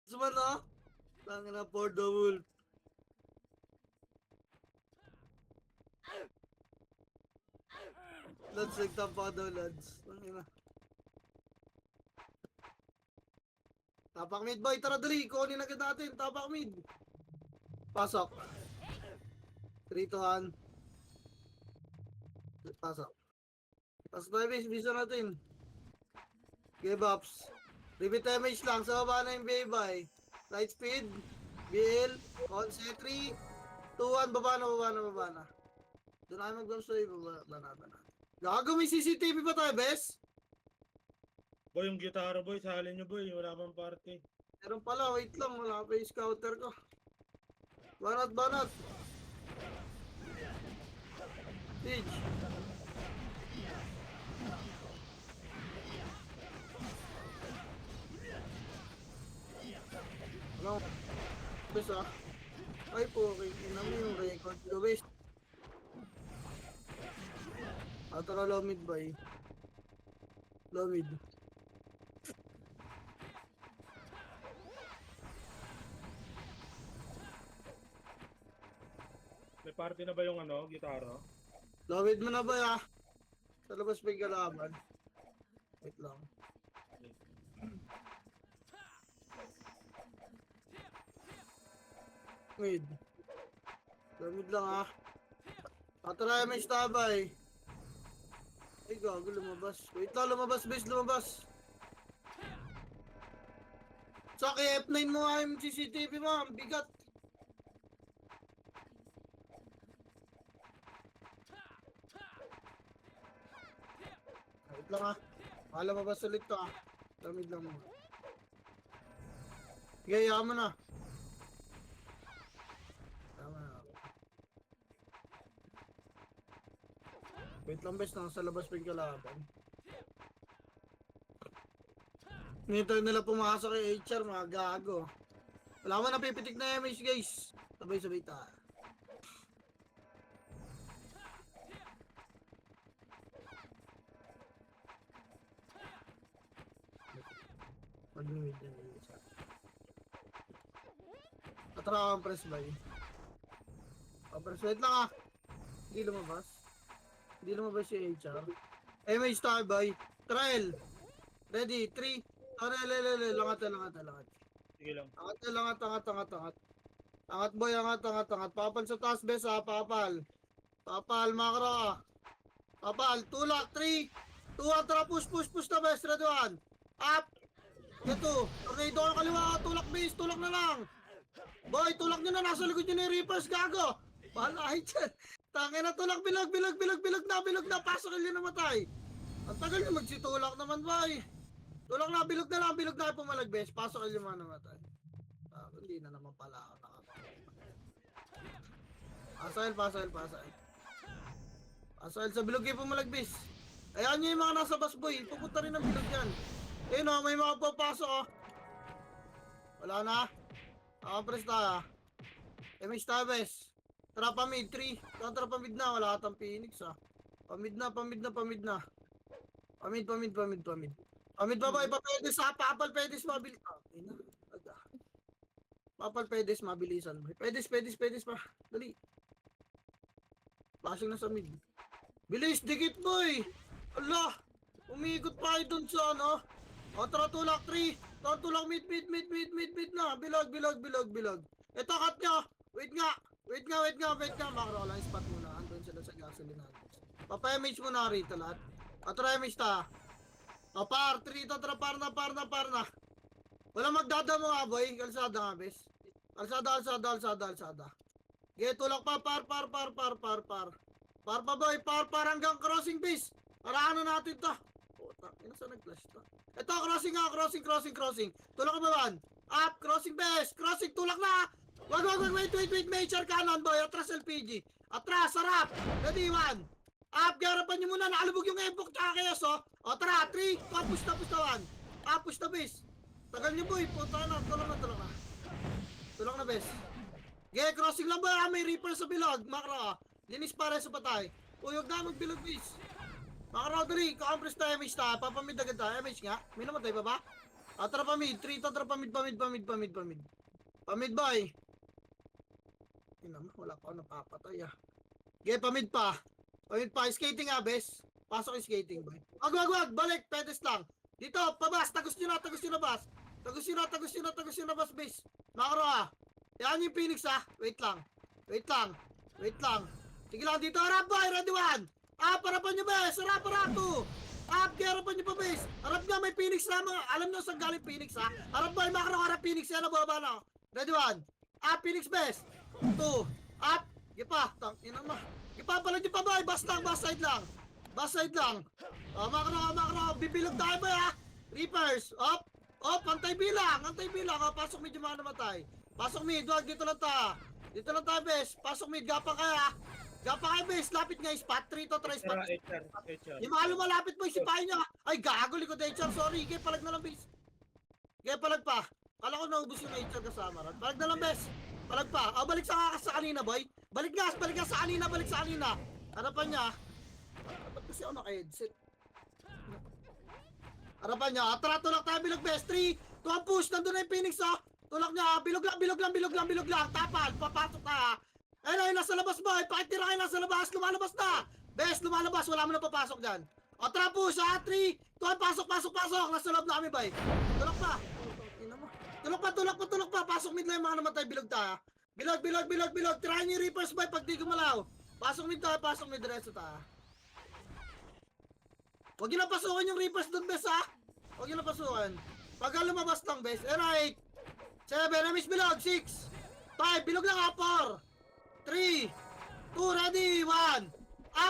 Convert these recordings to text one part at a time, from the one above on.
Suman na. Tangin na for the wolf. Lads, nagtapa daw, lads. Tangin na. Tapak mid, boy. Tara, dali. Kunin agad natin. Tapak mid. Pasok. 3 to 1. Pasok. Pasok tayo, base. Bisa natin. Give ups. Repeat damage lang. Sa baba na yung Baybay. Light speed. BL. Conce 3. 2-1. Baba na, baba na, baba na. Doon tayo mag-downstoy. Baba na. Gago, may CCTV pa tayo, bes? Boy, yung gitara boy, salin nyo boy, wala pang party. Meron pala, wait lang. Wala pa yung scouter ko. Banat, banat. Siege. Ano? Bes ah. Ay po, okay. Ina mo yung record ko, bes. Tara, low mid ba eh? Low mid. May party na ba yung ano, gitara? Low mid mo na ba ah? Sa labas pa yung kalaban. Wait lang. Mid. Low mid lang ah. Tara, may stabay. Ay, gago, lumabas. Wait lang, lumabas, bes, lumabas. Sa F9 mo nga yung CCTV mo, ang bigat. Wait lang ah. Baka lumabas ulit to ah. Lamid lang mo. Sige, yaman mo na. Tama na. Wait lang, bes, nasa labas pa yung kalaban. Nito nila pumasok kay HR, mga gago. Wala man napipitik na MH, guys. Sabay-sabay tayo. Mag-nuwid na nila isa. Atara ang press by. Press wait lang ah. Hindi lumabas. Hindi lumabas si HR. MH tayo by. Trial. Ready, 3. Langat. Sige lang. Angat. Angat boy, angat. Papal sa taas, bes ha, papal. Papal, makro. Papal, tulak, 3. 2, tara, push na, bes. Ready, 1. Up. Ito, tornado ang kaliwa, tulak, bes. Tulak na lang. Boy, tulak nyo na, nasa likod nyo na yung reapers, gago. Balay dyan. Tangin na, tulak, bilog na. Pasok yun namatay. Ang tagal nyo magsitulak naman, boy. Tulak na, bilog na pumalag, bes. Pasok yun mga namatay. Hindi na naman pala ako Pasail. Pasail sa bilog kayo pumalagbis. Ayan nyo yung mga nasa bus boy. Pupunta rin ng bilog yan. Ayun o, may mga papasok o. Wala na. Nakapres tayo. MH Tabes. Tara pa mid 3. Tara pa mid na. Wala katang Phoenix ah. Pamid na. Pamid ba ba? Ipapedis ha. Papal pedis mabilis. Ay na. Aga. Papal pedis mabilisan. Pedis pa. Dali. Passing na sa mid. Bilis, dikit boy! Allah! Umiikot pa kayo dun sa ano? O, tara tulak 3. Tara tulak mid na. Bilog. Ito, cut nyo. Wait nga. Makro lang, spot muna. Andun sila sa gasoline. Papa-image muna rito lahat. O, tara image ta. O, par. 3 to, tara par na. Walang magdadamo nga boy. Kalsada nga, bes. Kalsada. Okay, tulak pa, par. Par pa boy, par hanggang crossing base. Para ano natin to? Puta, saan nag-flash to? Ito, crossing nga, crossing. Tulak ka ba man? Up, crossing base, tulak na! Wag, wait, major cannon boy, atras LPG. Atras, sarap! Ready, 1. Up, garapan nyo muna, nakalubog yung ebook tsaka chaos, oh. O, tara, 3, push na 1. Up, push na base. Tagal nyo boy, puta na, tulak na. Tulak na base. Okay, crossing lang ba? May reaper sa bilog, makro. Linis para sa patay. Uyog na magbilog bis. Makro, dali. Ka-compress na MH ta. Papamid agad ta. MH nga. May namatay pa ba? Atra pa mid, 3 to, atra pa mid. Pamid boy. Ina mo, wala pa ako napapatay ah. Okay, pamid pa. Skating ah, bes. Pasok yung skating boy. Wag, balik, pedes lang. Dito, pabas, tagos nyo na bas. Tagos nyo na bas, bes. Makro ah. Yan yung Phoenix ah. Wait lang. Sige lang, dito, harap boy, ready one. Harapan nyo bes, harap 2. Harapan nyo pa bes. Harap nga, may Phoenix na mga. Alam nyo saan galing Phoenix ha. Harap boy, makro, harap Phoenix. Yan na, baba na. Ready one. Phoenix bes. 2. Gipa, ina mo. Gipa, pala nyo pa boy, bas side lang. Makro, bibilog tayo ba ha? Reapers, up, antay bilang, pasok medyo mga namatay. Pasok mid, wag, dito lang tayo, bes. Pasok mid, gapa kaya, bes, lapit nga, spot 3 to, try spot. HR. Yung mga lumalapit mo, isipahin niya. Ay, gago, likod HR, sorry, kaya palag na lang, bes. Kaya palag pa. Kala ko naubos yung HR kasama ron. Palag na lang, bes. Palag pa. Balik sa kanina, boy. Balik nga sa kanina. Harapan niya. Ba't kasi ako naka-headset? Harapan niya. Tulak tayo, bilog, bes. 3, 2, push. Nandun na yung Phoenix, oh. Tulak niya. Bilog lang. Tapal. Papasok na. Ayun, nasa labas, boy. Pakitira kayo nasa labas. Lumalabas na. Bes, lumalabas. Wala mo na papasok dyan. Tara, push, 3, 2, pasok. Nasa loob na kami, boy. Tulak pa. Tulak pa. Pasok mid lang yung mga namatay. Bilog tayo. Bilog. Try niyo Reapers, boy, pag di gumalaw. Pasok mid diretso tayo. Huwag nyo na pasukin yung Reapers doon, bes, ha? Huwag nyo na pasukin. Pagka lumabas lang, bes. 8, 7, na-miss bilog. 6, 5, bilog lang, 4, 3, 2, ready, 1.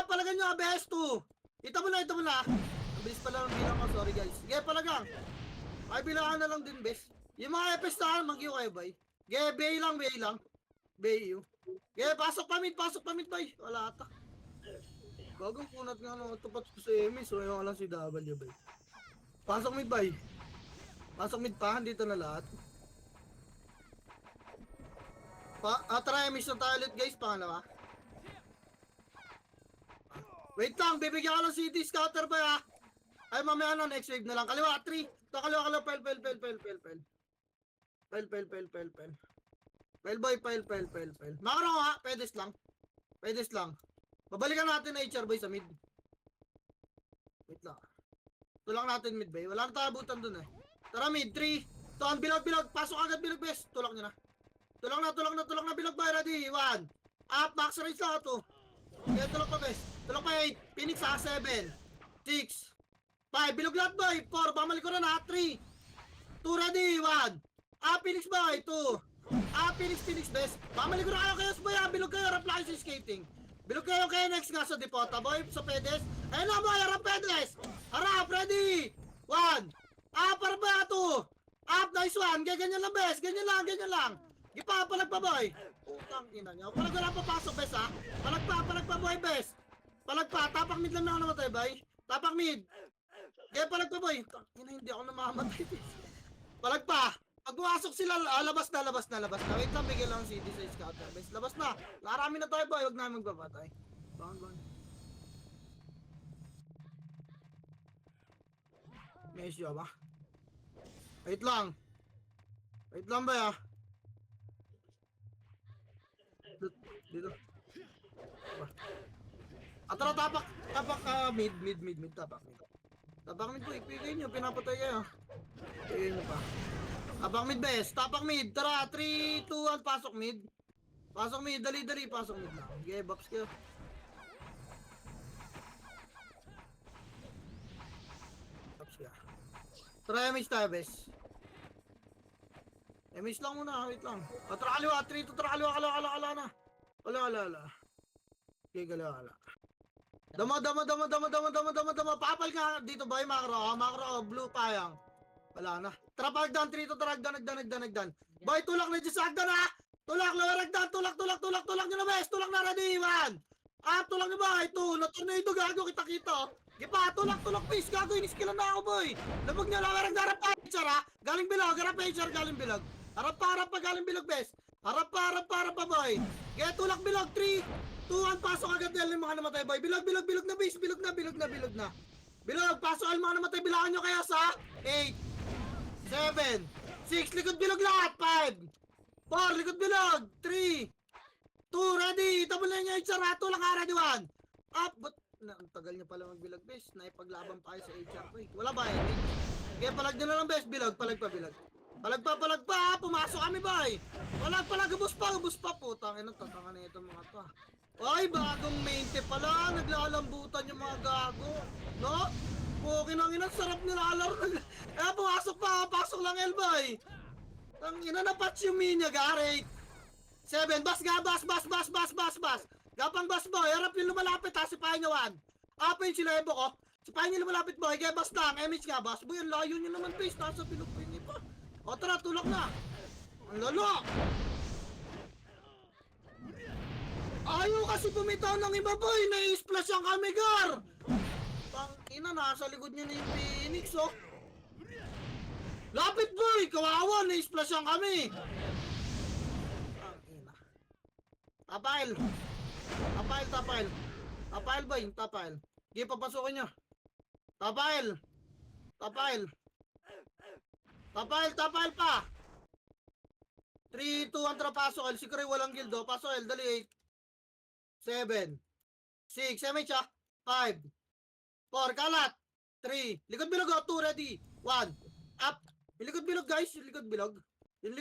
Palagan nyo, bes, 2. Ito mo na. Mabilis pala ng bilang ko, sorry, guys. Sige, palagang. Ay, bilangan na lang din, bes. Yung mga FS na, mag-iyo kayo, bay. Sige, BA lang. BAU. Sige, pasok pa mid, bay. Wala ata. Bagong kunat nga nung tupat ko sa Emi, so yung lang si W, bay. Pasok mid, bay. Pasok mid pa, dito na lahat. Try mission tayo ulit, guys, pangalawa. Wait lang, bibigyan ka ng city scatter ba ha? Ay, mamaya na, next wave na lang. Kaliwa, 3. Ito, kaliwa, pel. Pel, boy, pel. Makaro ha, pedes lang. Babalikan natin na HR, boy, sa mid. Wait lang. Tulak natin mid, boy. Wala na tayo abutan dun eh. Tara, mid, 3. Ito, ang bilog. Pasok agad, bilog, bes. Tulak nyo na. Tulak na, bilog, boy. Ready, 1. Max range lang ito. Kaya tulak pa, bes. Tulak pa, 8. Phoenix ha, 7. 6. 5. Bilog lahat, boy. 4. Bamalik ko na na. 3. 2, ready, 1. Phoenix, boy. 2. Phoenix, bes. Bamalik ko na kayo, boy. Bilog kayo, reply sa skating. Bilog kayo next nga sa depota, boy. Sa pedes. Ayun na, boy. Harap, pedes. Harap, ready. 1. Para ba, 2. Nice one. Ganyan lang, bes. Ganyan lang. Palag pa, boy. Putang ina niya. Palag wala papasok, bes, ha. Palag pa, boy, bes. Palag pa. Tapak mid lang na ako namatay, boy. Tapak mid. Kaya palag pa, boy. Hindi ako namamatay, bes. Palag pa. Pag pumasok sila, labas na. Wait lang, bigyan lang CD sa scatter, bes. Labas na. Narami na tayo, boy. Huwag namin magpapatay. Bangon. May issue ba? Wait lang, boy, ha. Dito. Tara, tapak mid, tapak mid po, ipigay nyo, pinapatay kayo. Ipigay nyo pa. Tapak mid, bes, tapak mid, tara, 3, 2, 1, pasok mid, dali, pasok mid lang. Okay, box kayo. Tara, MH tayo, bes. MH lang muna, wait lang. Tara, kaliwa, 3, 2, tara, kaliwa na. Wala. Okay, kaliwa. Dama. Papal ka dito, boy, makro, blue payang. Wala na. Tara, pagdan, 3, 2, tara, nagdan. Boy, tulak na dyan sa agdan, ha. Tulak nyo na, bes. Tulak na, ready, 1. Tulak nyo, boy, 2. Na-tornado, gago, kita. Gipa, tulak, please, gago, iniskilan na ako, boy. Labag nyo lang, harap pa, HR, ha. Galing bilog. Harap pa, galing bilog, bes. Harap pa, boy. Kaya tulak bilog, 3, 2, 1, pasok agad yung mga namatay, boy. Bilog na, base. Bilog na. Bilog, pasok ang mga namatay. Bilangan nyo kaya sa 8, 7, 7, 6, likod bilog lahat, 5, 4, likod bilog, 3, 2, ready, double na niya yung sarato lang ha, ready 1, up, but, ang tagal niya pala magbilag, bes, naipaglaban pa kayo sa HR ko eh, wala ba eh, kaya palag nyo na lang bes, bilag, palag pa, palag pa, pumasok kami ba eh, palag, ubos pa, putang, tatanga na ito mga to. Ay, bagong mainte pala, naglalambutan yung mga gago, no? Pukin ang ina, sarap nilalaro. Pasok lang Elboy. Ang ina na patch yung minya, Gareth. 7, bas. Gapang bas boy, harap yung lumalapit ha, sipahin niya 1. Apin sila Ebo ko. Sipahin niya lumalapit boy, kaya bas lang, MH nga bas. Boy, ang layo niyo naman face, nasa bilog pa yun pa. O tara, tulak na. Ang lalo. Ayaw kasi pumitaw ng iba boy, nai-splash ang kami gar. Pang ina, nasa likod niya na yung Phoenix oh. Lapit boy, kawawa, nai-splash ang kami. Pang ina. Tapail boy, tapail. Di papasukin niyo. Tapail pa. 3, 2, 1, tara pasok El. Si Kray walang gildo, pasok El, dali 7, 6, MH 5, 4, kalat, 3, likod bilog 2, ready, 1, up, yung likod bilog guys, yung likod bilog boy, yung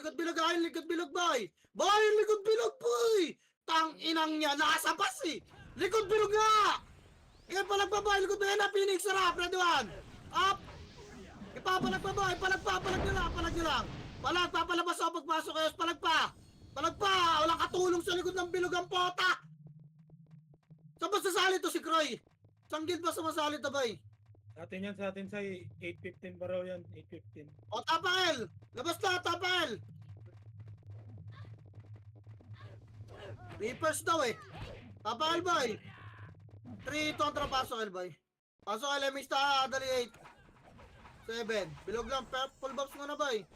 likod bilog boy, tang inang niya, nasa pas eh, likod bilog nga, kaya palag pa boy, likod bilog na, Phoenix, sarap, ready 1, up, ipapalag pa boy, palag nyo lang, papalabas ako pagpasok kayo, palag pa, walang katulong sa likod ng bilog ang pota. Saan ba sasali to si Croy? Saan guild ba sumasali to bay? Sa atin sa 815 pa raw yan, 815. O Tapangel! Labas na, Tapangel! Reapers daw eh. Tapangel boy. 3, 2, pasok El boy. Pasok El, Mista, dali 8. 7. Bilog lang, full box muna boy.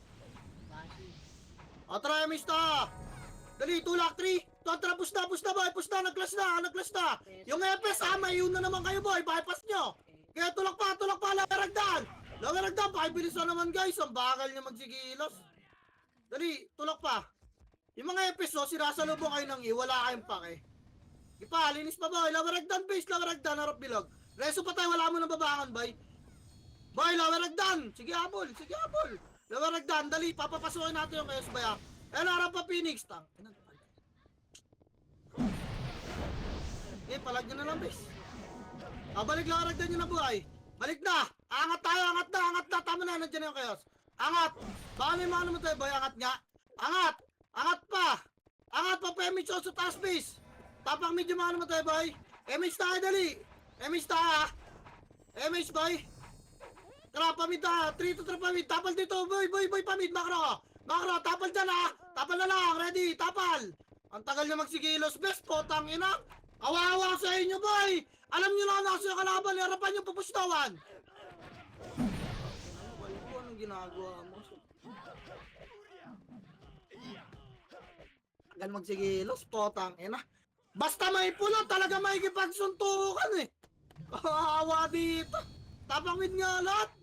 O try Mista. Dali, tulak 3. Kontra, push na boy, nag-clash na. Yung EPS may yun na naman kayo boy, bypass nyo. Kaya tulak pa, laweragdan, pakibilisan naman guys, ang bagal niya magsigilos. Dali, tulak pa. Yung mga EPS sirasalubong kayo ng wala kayong pake. Ipa, linis pa boy, laweragdan base, harap bilog. Reso pa tayo, wala mo nang babangan boy. Boy, laweragdan, sige habol. Laweragdan, dali, papapasukin natin yung kayos baya. Harap pa Phoenix, tang. Palag nyo na lang, bes. Balik lang, aragdan nyo na buhay. Balik na! Angat tayo, angat na! Tama na, nandiyan na yung chaos. Angat! Baka may mga naman tayo, boy. Angat nga. Angat pa! Pemich sa taas, base. Tapang medyo mga naman tayo, boy. MH tayo, dali. MH tayo, MH, boy. Tara, pamid na. 3 to 3 pamid. Tapal dito, boy, pamid. Makro, tapal dyan, ha. Tapal na lang, ready, tapal. Ang tagal nyo magsigilos, bes. Potang ina. Kawawa sa inyo, boy! Alam nyo na nasa yung kalaban, harapan nyo pupustawan! Anong ginagawa mo? Tagal magsigilos, potang ina. Basta may pula, talaga may kipagsuntukan eh. Kawawa dito. Tapangin nga lahat.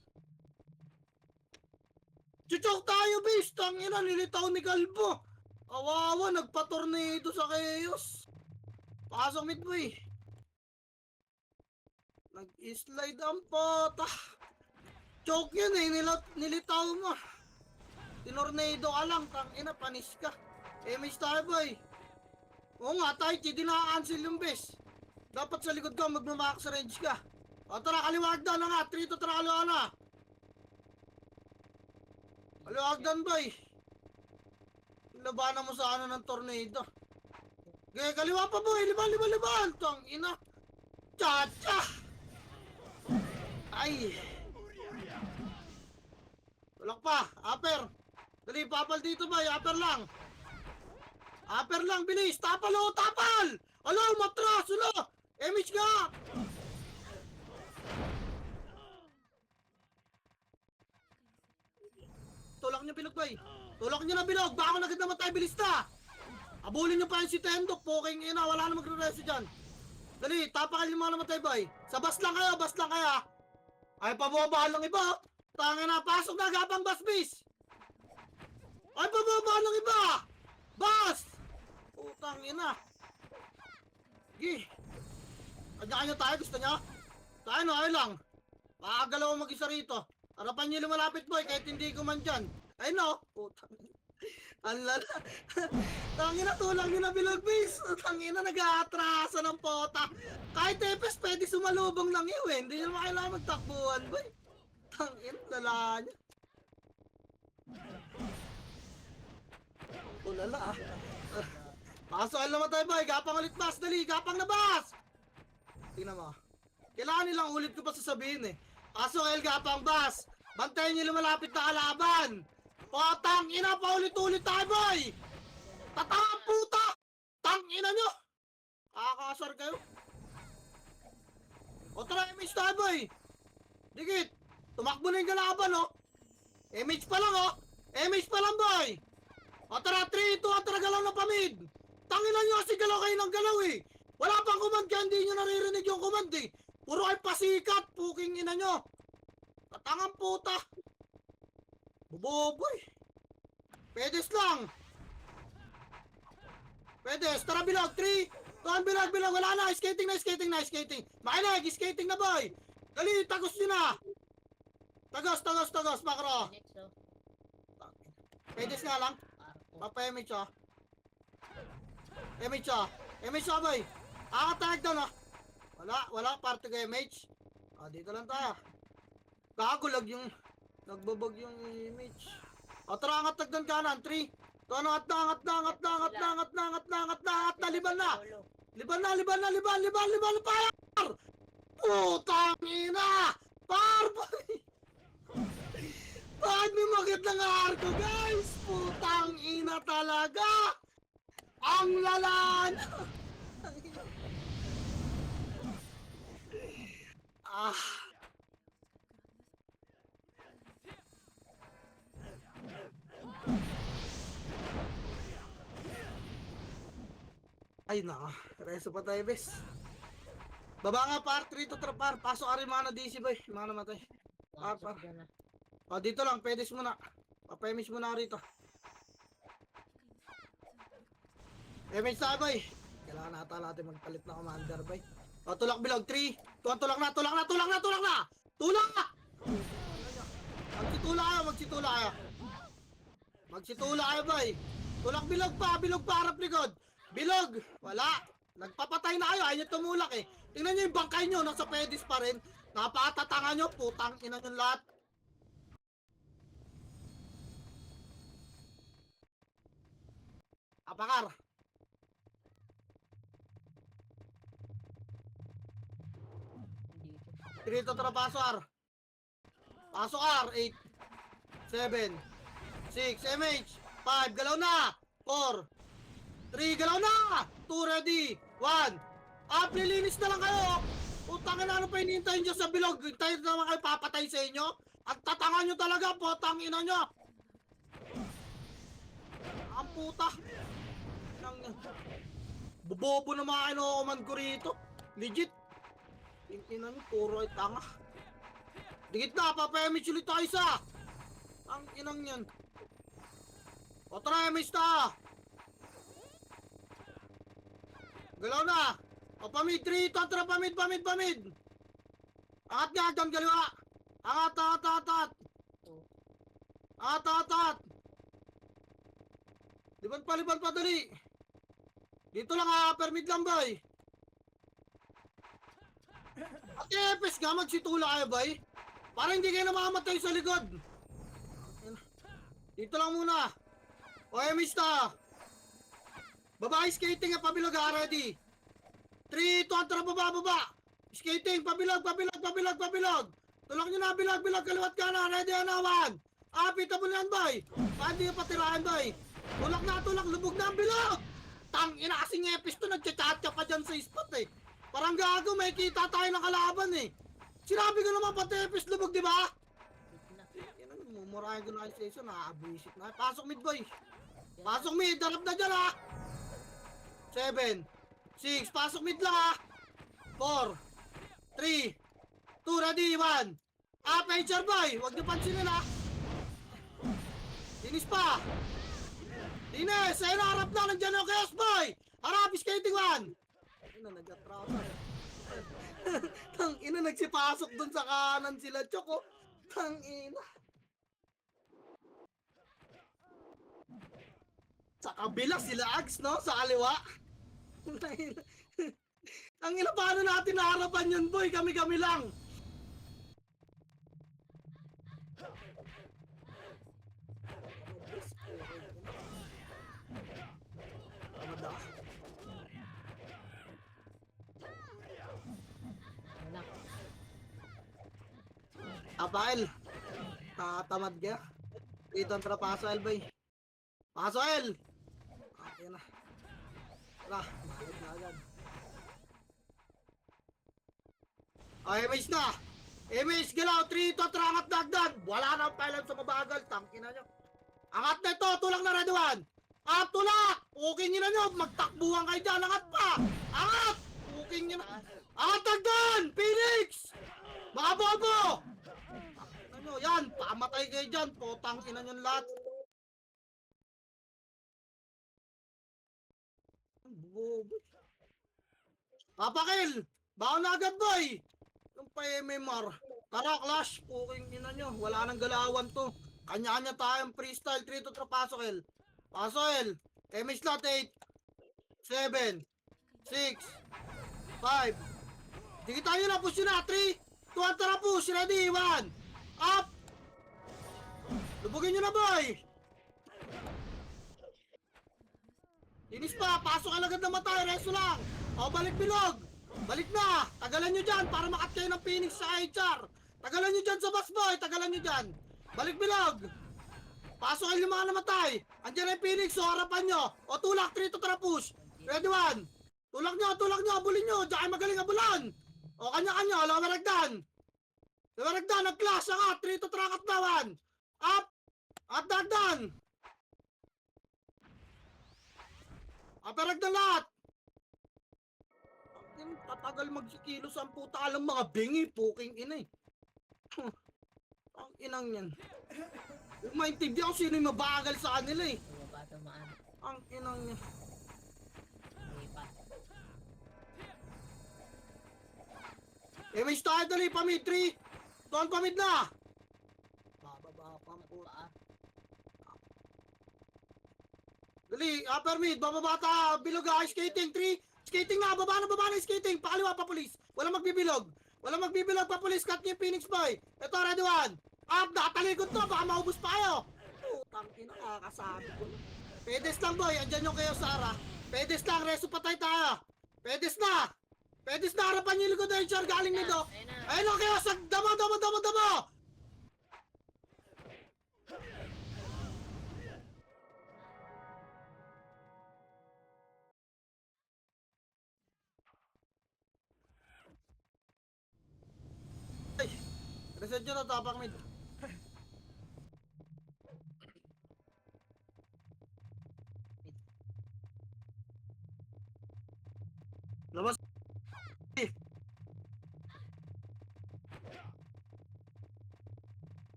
Chuchok tayo, bes. Tangina, nilitaw ni Galbo. Kawawa, nagpa-tornado sa chaos. Pasok mid boy. Nag-slide ang pota. Choke yun eh, nilitaw mo. Tinornado ka lang, tangina, panis ka. MH tayo boy. Oo nga, tayo, di na-cancel yung bes. Dapat sa likod ka, magmamax range ka. O tara, kaliwagdan na nga, 3 to tara, kaliwa na. Kaliwagdan boy. Labanan mo sa ano ng tornado. Gaya kaliwa pa boy, liban, tang ina. Chacha. Ay. Tulak pa, upper. Dali, papal dito boy, upper lang. Bilis, tapal o, tapal. Alo, matras, ulo. MH nga. Tulak niyo bilog boy. Tulak niyo na bilog, baka agad naman tayo, bilis na. Abulin nyo pa yung si Tendok, poking ina, wala na magre-reso dyan. Dali, tapakan nyo mga naman tayo, boy. Sa bus lang kayo. Ay, pababaan lang iba. Tanga na, pasok na, gapang bus, bis. Ay, bababa ng iba! Bas! Putang ina. Gi. Kanya-kanya tayo, gusto niya? Tayo no, ayun lang. Makagalaw ako mag-isa rito. Harapan niyo lumalapit boy, kahit hindi ko man dyan. Ayun no. Putang ina. Ang lala. Tangina, tulang nyo na bilog base. Tangina, nag-aatrasa ng pota. Kahit tepes, pwede sumalubong lang yun eh. Hindi nyo naman kailangan magtakbuhan boy. Tangina, lala niya. Ulala ah. Pasokan naman tayo boy, gapang ulit bas, dali, gapang na bas! Tingnan mo. Kailangan nilang ulit ko pa sasabihin eh. Paso El gapang bas, bantayan niyo lumalapit na kalaban! Potang ina, paulit-ulit tayo boy! Tatanga puta! Tang ina nyo! Kakasar kayo. O tara, image tayo boy! Dikit! Tumakbo na yung kalaban oh! Image pa lang oh! Image pa lang boy! O tara, 3, 2, tara galaw ng pamid! Tanginan nyo kasi galaw kayo ng galaw eh! Wala pang command kaya hindi nyo naririnig yung command eh! Puro ay pasikat, puking ina nyo! Tatangang puta! Buboboy! Pedes lang! Pedes, tara bilog, 3! Tuhan bilog, bilog, wala na! Skating na, skating na, skating! Makinig, skating na boy! Dali, tagos nyo na! Tagos, tagos, tagos, makro! Next, oh. Pedes nga lang! Arko. Papa-image ah. Image ah. Image ah boy. Tag down ah. Wala. Parte ka image. Dito lang tayo. Kagulag yung nagbabag yung image. Tara, angat tagdan kanan. 3. Angat na. Liban na. Liban. Par! Putang ina! Par boy! Bakit may makit ng arko guys? Putang ina talaga! Ang lalan! Ah. Ay na, reso pa tayo bes. Baba nga par 3 to trapar. Pasok Arimana DC boy. Mga namatay. Pasok dyan, ah. Dito lang, pedes muna. Papaimage muna rito. Image tayo boy. Kailangan nata natin magpalit na commander boy. Tulak bilog 3. Tulak na. Tulak na! Magsitula kayo boy. Tulak bilog pa harap likod. Bilog! Wala! Nagpapatay na kayo, ayaw nyo tumulak eh. Tingnan nyo yung bangkay nyo, nasa pedis pa rin. Napakatatanga nyo, putang ina nyo lahat. Apakar! Dito. Dito tara paso R. Paso R, 8, 7, 6, MH, 5, galaw na! 4, 3, galaw na! 2, ready, 1. Lilinis na lang kayo! Putang ina, ano pa hinihintay nyo sa bilog? Tayo naman kayo papatay sa inyo? Ang tatanga nyo talaga, putang ina nyo! Ang puta! Bobobo na mga kinukuman ko rito. Legit. Tingnan nyo, puro ay tanga. Digit na, papa-image ulit tayo isa. Ang inang yan. O tara, image na. Galaw na. O pamid, 3, tatra, pamid. Angat nga, hanggang galiwa. Angat. Angat. Liban pa, dali. Dito lang permit lang boy. At EPS nga, magsitula kayo boy. Para hindi kayo namamatay sa likod. Dito lang muna. O emis na. Babae skating nga, pabilog ha, ready. 3, 2, tara baba. Skating, pabilog. Tulak nyo na, bilog, kaliwat ka na, ready na, 1. Pitable yan boy. Hindi ka patirahan boy. Tulak, lubog na ang bilog. Tang ina kasing epis to, nagchat-chat ka pa dyan sa spot eh. Parang gago, may kita tayo ng kalaban eh. Sinabi ko naman pati epis lubog, di ba? Mumurahin ko na kayo sa isa, nakaabuisit na. Pasok mid boy. Pasok mid, darap na dyan ha. 7, 6, pasok mid lang ha. 4, 3, 2, ready, 1. Pager boy, huwag niyo pansinin ha. Dinis pa. Ines, ayun na, harap na, nandiyan yung chaos boy! Harap, skating one! Ina, nag-atrasa. Tang ina, nagsipasok dun sa kanan sila, Choco. Tang ina. Sa kabila sila Ags, no? Sa kaliwa. Ang ina, paano natin naharapan yun, boy? Kami-kami lang. Wala. Apael. Tamad ka. Dito ang trapaso, El, boy. Paso, El! Ayan na. Tara, mahalag na agad. Ay, image na! Image, galaw, 3 to, trangat dagdag! Wala na ang pilot sa mabagal, tangkin na nyo. Angat na ito, tulak na Red One! Tulak! Uking nyo na nyo, magtakbuhan kayo dyan, angat pa! Angat! Uking nyo na. Angat dagdan! Phoenix! Mga bobo! Tangkin na nyo, yan, pamatay kayo dyan, potang ina nyo lahat. Bobo. Papakil! Baon na agad, boy! Yung pa MMR. Tara, Clash! Puking ina nyo. Wala nang galawan to. Kanya-kanya tayong freestyle. 3 to pasok, El. Pasok, El. Image slot 8. 7. 6. 5. Digi tayo na. Push yun na. 3. 2. Tara, push. Ready. 1. Up! Lubugin nyo na, boy! Inis pa, pasok agad na matay, reso lang. O, balik bilog. Balik na. Tagalan nyo dyan para makat kayo ng Phoenix sa HR. Tagalan nyo dyan sa box boy, tagalan nyo dyan. Balik bilog. Pasok kayo yung mga namatay. Andiyan na yung Phoenix, o harapan nyo. O, tulak, 3 to push. Ready 1. Tulak nyo, abulin nyo. Diyan kayo magaling abulan. O, kanya-kanya, lawaragdan. Lawaragdan, nag-clash, angat, 3 to trakat na 1. Up. At dagdan. Aparag na lahat! Ang tatagal magsikilos ang puta alam mga bingi, puking ina eh. Ang inang yan. Huwag maintindihan ko sino yung mabagal sa kanila eh. Baba tumaan. Ang inang yan. Lipat. May tayo dali, pamid 3. Doon pamid na! Bababa pa ang puta. Dali, upper mid, bababa ta, bilog skating 3. Skating na, baba na skating. Pakaliwa pa police. Walang magbibilog. Walang magbibilog pa police. Cut niyo Phoenix boy. Ito, ready 1. Up, nakatalikod to. Baka maubos pa kayo. Putang ina, nakakasabi ko. Pedes lang boy, andyan yung kayo Sara. Pedes lang, reso patay tayo. Pedes na. Pedes na, harapan niyo yung likod na yung galing nito. Ayun na. Ayun o kayo, sa damo. Ay, reset nyo na tapak mid. Labas.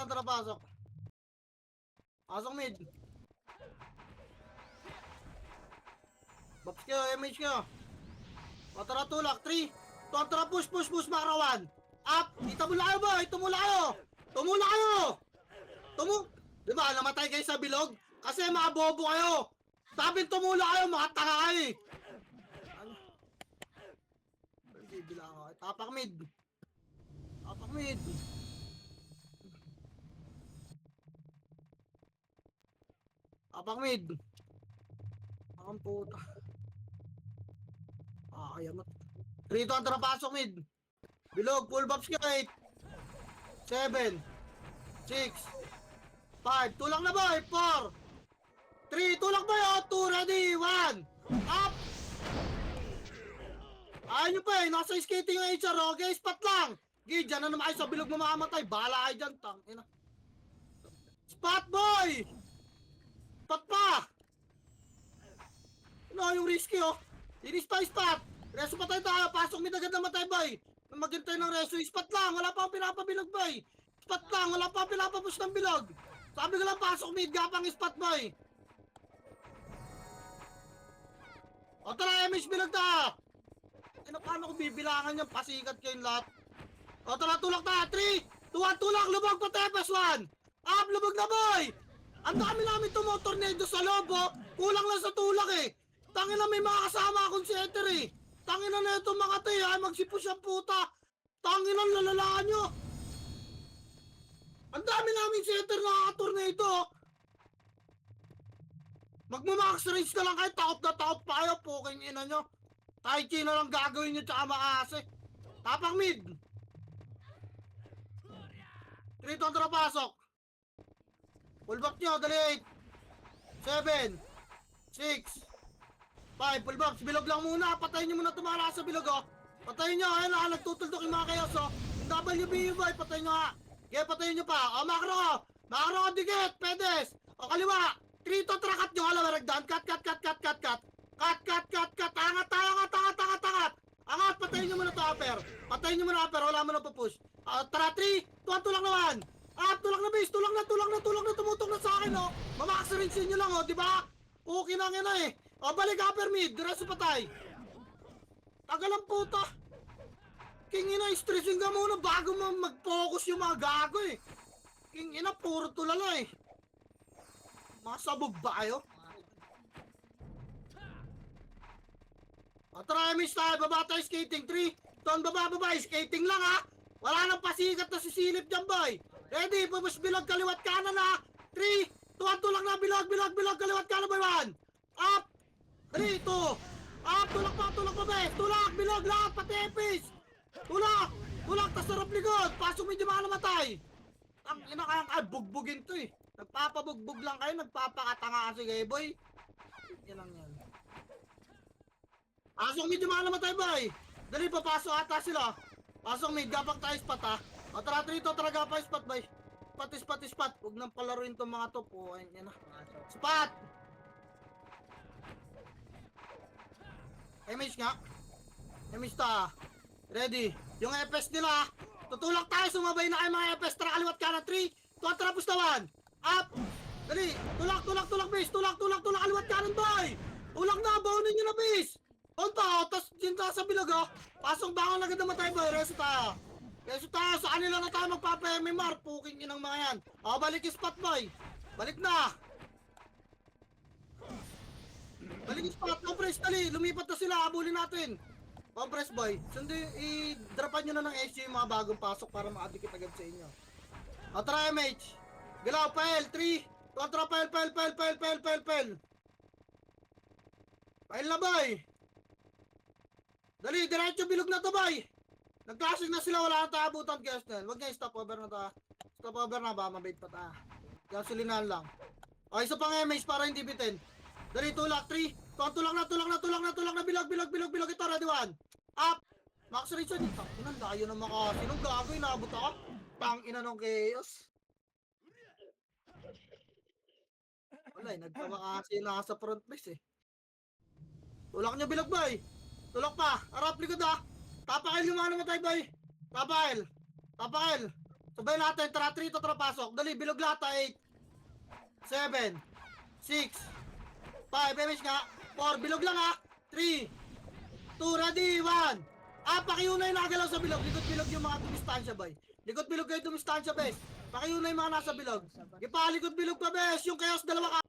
Tara, pasok. Pasok mid. Box kayo, MH kayo. Patara tulak, 3. Tara, push, makarawan. Up! Itamula kayo boy! Tumula kayo! Diba, namatay kayo sa bilog? Kasi mga bobo kayo! Sabi tumula kayo, mga tanga kayo eh! Ano? Bibila ako. Tapak mid! Ang puta. Kaya mo. 3 to ang pasok mid. Bilog, full box ka 8. 7. 6. 5. Tulak na boy. 4. 3. Tulak boy. 2. Ready. 1. Up. Ayaw nyo pa eh. Nasa skating yung HR. Okay, spot lang. Gid, dyan na naman kayo sa bilog mamamatay. Bahala kayo dyan. Tangina. Spot boy. Spot pa. Ano yung risky oh. Inis pa spot. Reso patay tayo. Pasok mid agad na matay boy. Maghintay ng reso. Spot lang. Wala pa akong pinapabilog boy. Spot lang. Wala pa akong pinapapush ng bilog. Sabi ko lang pasok mid. Gapang spot boy. O tara, MH bilog na! Ano, paano ko bibilangan yung pasikat kayong lahat? O tara, tulak na! 3, 2, 1, tulak! Lubog pa Tepes 1! Up! Lubog na boy! Ang dami namin tumotornado sa lobo! Kulang lang sa tulak eh! Tangin na may mga kasama akong setter eh! Tangin na itong mga tayo ay magsipos ang puta! Tangin na lalalaan nyo! Ang dami namin setter na tornado! Magmamax range ka lang kayo, takot na takot pa kayo, puking ina nyo. Tai chi na lang gagawin nyo tsaka maase. Tapang mid. 3 kontra pasok. Full back nyo, dali 8. 7. 6. 5. Full back, bilog lang muna. Patayin nyo muna tumala sa bilog oh. Patayin nyo, ayun na, nagtutuldok yung mga chaos oh. Yung WB boy, patayin nyo ha. Kaya patayin nyo pa. O macro ko. Macro ko, dikit, pedes. O kaliwa. 3 to trakat nyo, alam, ragdan. Cut. Angat. Angat, patayin nyo muna to, upper. Patayin nyo muna, upper. Wala mo na pupush. Tara, 3. Tulak naman. Tulak na base. Tulak na. Tumutok na sa akin, oh. Mamax-rinsin nyo lang, oh. Diba? Okay na nga na eh. O, balik upper mid. Diretso patay. Tagal ang puta. King ina, stressing ka muna bago mo mag-focus yung mga gago eh. King ina, puro tulala eh. Masabog ba kayo? O try miss tayo, baba tayo skating 3. Ton baba, skating lang ha. Wala nang pasikat na sisilip dyan boy. Ready, pupush bilog kaliwat kanan ha. 3, 2, 1, tulak na bilog kaliwat kanan boy 1. Up. 3, 2. Up, tulak pa bes. Tulak, bilog lahat, pati epis. Tulak, tas sarap likod. Pasok medyo mga namatay. Ang ina kayang bugbugin to eh. Nagpapabugbog lang kayo, nagpapakatanga kasi kayo boy. Yan lang yan. Pasok medyo mga namatay boy. Dali, papasok ata sila. Pasok mid, gapang tayo spot ha. O tara trito, tara gapang spot boy. Spot. Huwag nang palaruin tong mga to po. Yan na. Spot! Image nga. Image ta. Ready. Yung FS nila. Tutulak tayo. Sumabay na kayo mga FS. Tara kaliwat ka na. 3. Tuwa tara pustawan. Up. Dali. Tulak base. Tulak kaliwat ka ng boy. Tulak na. Bawunin nyo na base. Punta. Tapos dyan tayo sa bilog oh. Pasok bangon agad naman tayo boy. Reso tayo. Sa kanila na tayo magpapa-MMR. Puking inang mga yan. O balik yung spot boy. Balik na. Balik yung spot, compress, dali, lumipat na sila, habulin natin. Compress boy, i-dropan nyo na ng SG yung mga bagong pasok para makadikit agad sa inyo. O tara MH, galaw, pael, 3, kontra pael. Pael na boy. Dali, diretso bilog na to boy. Nag-classic na sila, wala na tayo abutan Kesnel. Huwag niya stop over na ta. Stop over na ba, mabait pa ta. Gasolinahan lang. O isa pang MH para hindi bitin. Dali, tulak, 3. Tulak na, bilog. Ito, ready, 1. Up. Max range yun. Tangina, layo na makasi. Nung gago, inabot ako. Tangina ng chaos. Wala, nagpamakasi na sa front base eh. Tulak nyo, bilog boy. Tulak pa. Arap, likod ha. Tapakail yung mga namatay boy. Tapakail. Sabay natin, tara 3 to tara pasok. Dali, bilog lahat ha. 8. 7. 6. 5, damage nga. 4, bilog lang ha. 3, 2, ready, 1. Pakiunay nagalaw sa bilog. Likod bilog yung mga dumistansya, boy. Likod bilog kayo dumistansya, bes. Pakiunay mga nasa bilog. Likod bilog pa, bes. Yung chaos, dalawa ka.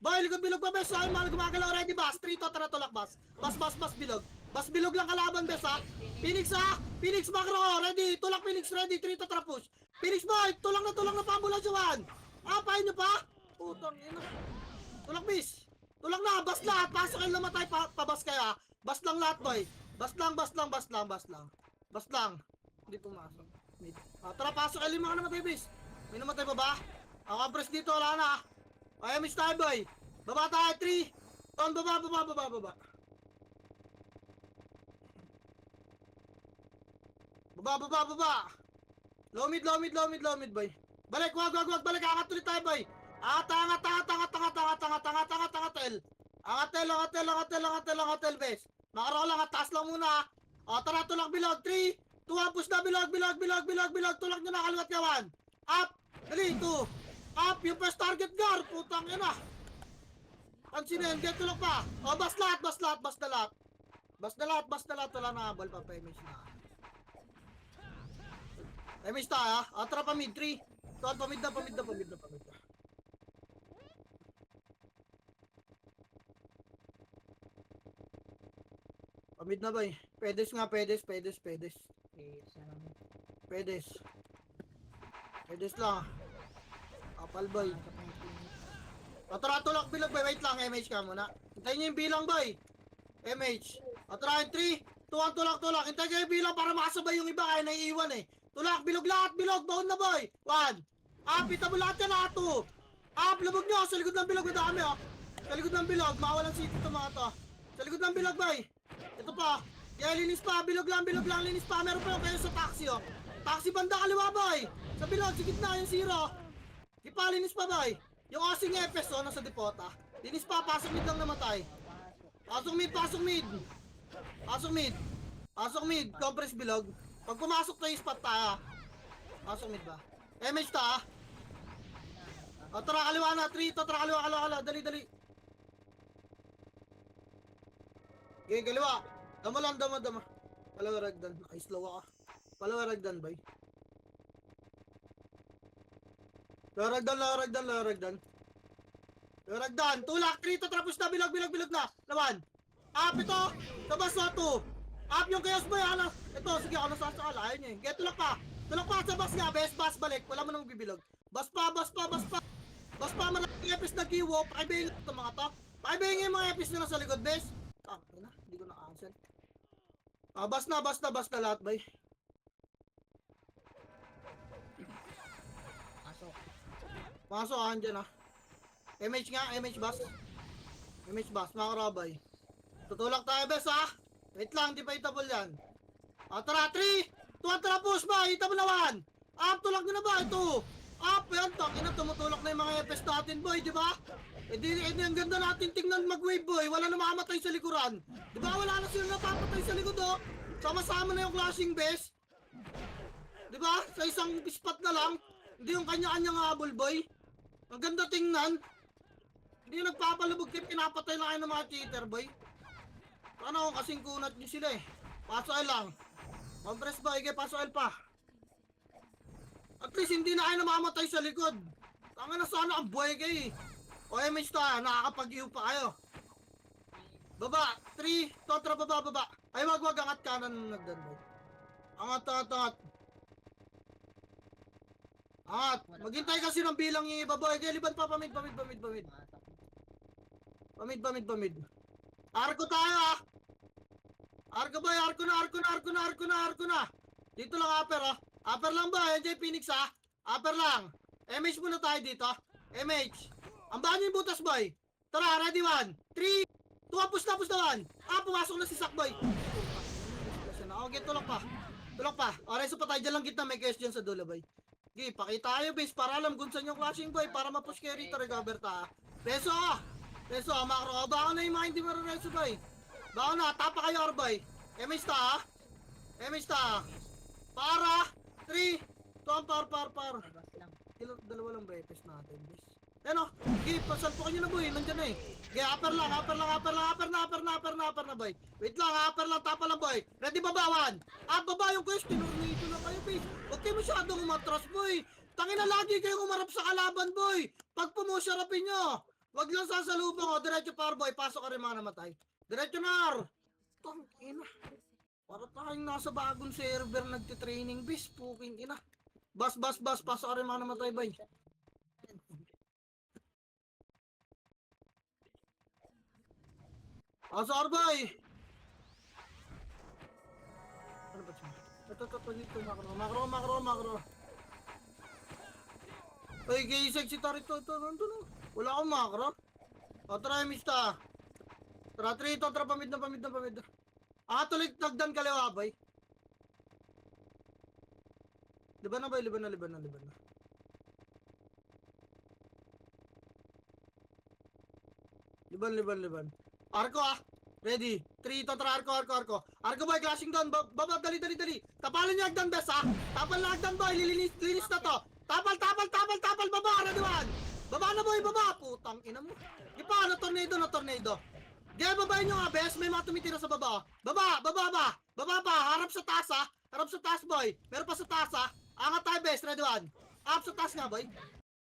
Boy, likod bilog pa, bes. Ay, mga gumagalaw, ready, bas. 3 to, tara, tulak, bas. Bas, bilog. Bas, bilog lang kalaban, bes, ha. Phoenix, ha. Phoenix, macro, ready. Tulak, Phoenix, ready. 3 to, tara, push. Phoenix, boy. Tulak na pa-ambulansya, 1. Pahin nyo pa. Putang, ina. Tulak, bis. Tulak na, bas lahat. Pasok kayo namatay, pabas kayo ha. Bas lang lahat boy. Bas lang. Hindi pumasok. Tara, pasok kayo 5 ka namatay bis. May namatay pa ba? Ako press dito, wala na. Ay, miss tayo boy. Baba tayo, 3. Ton, baba. Baba. Low mid boy. Balik, wag. Balik, angat ulit tayo boy. Angat, Angatel, bes. Makaraw lang, taas lang muna. O, tara, tulak bilog. 3, 2, 1, push na bilog. Tulak nyo na, kaliwat yawan. Up, dali, 2. Up, yung first target guard. Putang ina. Pansinin, get tulog pa. O, bas lahat. Bas na lahat. Wala na habol pa, image na. Image ta, ha? Atra pa mid, 3. Tuwan, pamid na. Pamid na ba eh? Pedes nga, pedes. Okay, sana mo. Pedes lang. Apal boy. Pasok na yung clinic. Atara, tulak bilog boy. Wait lang, MH ka muna. Hintayin nyo yung bilang boy. MH. Atara, 3, 2, 1, tulak. Hintayin nyo yung bilang para makasabay yung iba. Kaya naiiwan eh. Tulak, bilog lahat, bilog. Baon na boy. 1. Pita mo lahat yan ha, 2. Labog nyo. Sa likod ng bilog, madami oh. Sa likod ng bilog, mawalang city to mga to. Sa likod ng bilog boy. Ito pa. Kaya linis pa, bilog lang, linis pa. Meron pa yung kayo sa taxi oh. Taxi banda kaliwa boy. Sa bilog, sa gitna yung 0. Di pa, linis pa boy. Yung Osing Epes oh, nasa depota. Linis pa, pasok mid lang namatay. Pasok mid, compress bilog. Pag pumasok tayo, spot tayo. Pasok mid ba? MH ta. O, tara kaliwa na, 3, to, tara kaliwa, dali. Okay, kaliwa. Dama lang. Palawaragdan. Ay, slow ako. Palawaragdan, bay. Lawaragdan. Tulak, 3, to, tapos na, bilog na. Lawan. Ito. Tabas na, 2. Yung chaos boy, ano? Ito, sige, ako nasasakal. Ayaw niya eh. Get, tulak pa, sa bas nga, bas, balik. Wala mo nang bibilog. Bas pa. Bas pa, maraming epis na kiwo. Pakibingin ito mga to. Pakibingin yung mga epis na nasa likod, bes. Hindi ko na-cancel. Bas na lahat, bay. Pasok. Andyan MH bas, mga karabay. Tutulak tayo, bes, ha? Wait lang, di pa itable yan. Tara, 3, 2, tara, push ba? Itable na 1. Tulak nyo na ba? 2. Yan, takin na, tumutulak na yung mga EPS natin, boy, di ba? Ang ganda natin tingnan mag-wave, boy. Wala na makamatay sa likuran. Di ba? Wala na sila napapatay sa likod, oh. Sama-sama na yung clashing base. Di ba? Sa isang spot na lang. Hindi yung kanya-kanyang habol, boy. Ang ganda tingnan. Hindi yung nagpapalubog kayo, pinapatay na kayo ng mga cheater, boy. Ano, kasing kunat nyo sila eh. Paso L lang. Compress ba? Ige, paso L pa. At least hindi na kayo namamatay sa likod. Tanga na sana ang buhay kayo eh. O MH to ha, nakakapag-iw pa kayo. Baba, 3, totra baba. Ay wag, angat kanan nung nagdanday. Angat. Maghintay kasi ng bilang yung iba, boy. Ige, liban pa, pamid. Pamid. Arko tayo ah. Arko boy, arko na. Dito lang upper ah. Upper lang ba? NJ Phoenix ah. Upper lang. MH muna tayo dito. MH. Ambahan yung butas boy. Tara, ready 1, 3, 2, push na 1. Pumasok na si Sakboy. Okay, tulak pa. Reso pa tayo dyan lang gitna. May question sa dulo boy. Okay, pakita tayo base para alam kung saan yung clashing boy. Para mapush kayo rito, recover ta. Reso, makro. Baka na yung mga hindi marareso boy. Baka na, tapa kayo boy. MH ta. Para 3, 2, par. Bas lang. Dalawa lang breakfast natin, bes. Ano? Okay, pasalpukan nyo na boy, nandyan na eh. Okay, upper na boy. Wait lang, upper lang, tapa lang boy. Ready babawan? Baba yung quest, tinurnito na kayo, bes. Huwag kayo masyadong umatras boy. Tangina lagi kayong umarap sa kalaban boy. Pag pumusharapin nyo. Wag lang sasalubong o, diretso par boy, pasok ka rin mga namatay. Diretso nar. Tangina. Para tayong nasa bagong server nagtitraining bis, puking ina. Bas, pasok ka rin mga namatay boy. Pasok boy. Ano ba siya? Ito, dito, makro. Ay, gay sexy tarito, ito, nandun. Wala akong makro. Try mista. Tara, 3, tara, pamid na. Tuloy, nagdan kaliwa, boy. Liban na. Liban. Arko ah. Ready. 3, tara, arko. Arko boy, clashing down. Baba, dali. Tapalin niya agdan, bes ah. Tapal na agdan boy, linis na to. Tapal, baba, ready 1. Baba na boy, baba! Putang ina mo. Di pa, na tornado. Di babayin nyo nga, bes. May mga tumitira sa baba. Baba pa. Harap sa taas ha. Harap sa taas boy. Meron pa sa taas ha. Angat tayo bes, ready one. Up sa taas nga boy.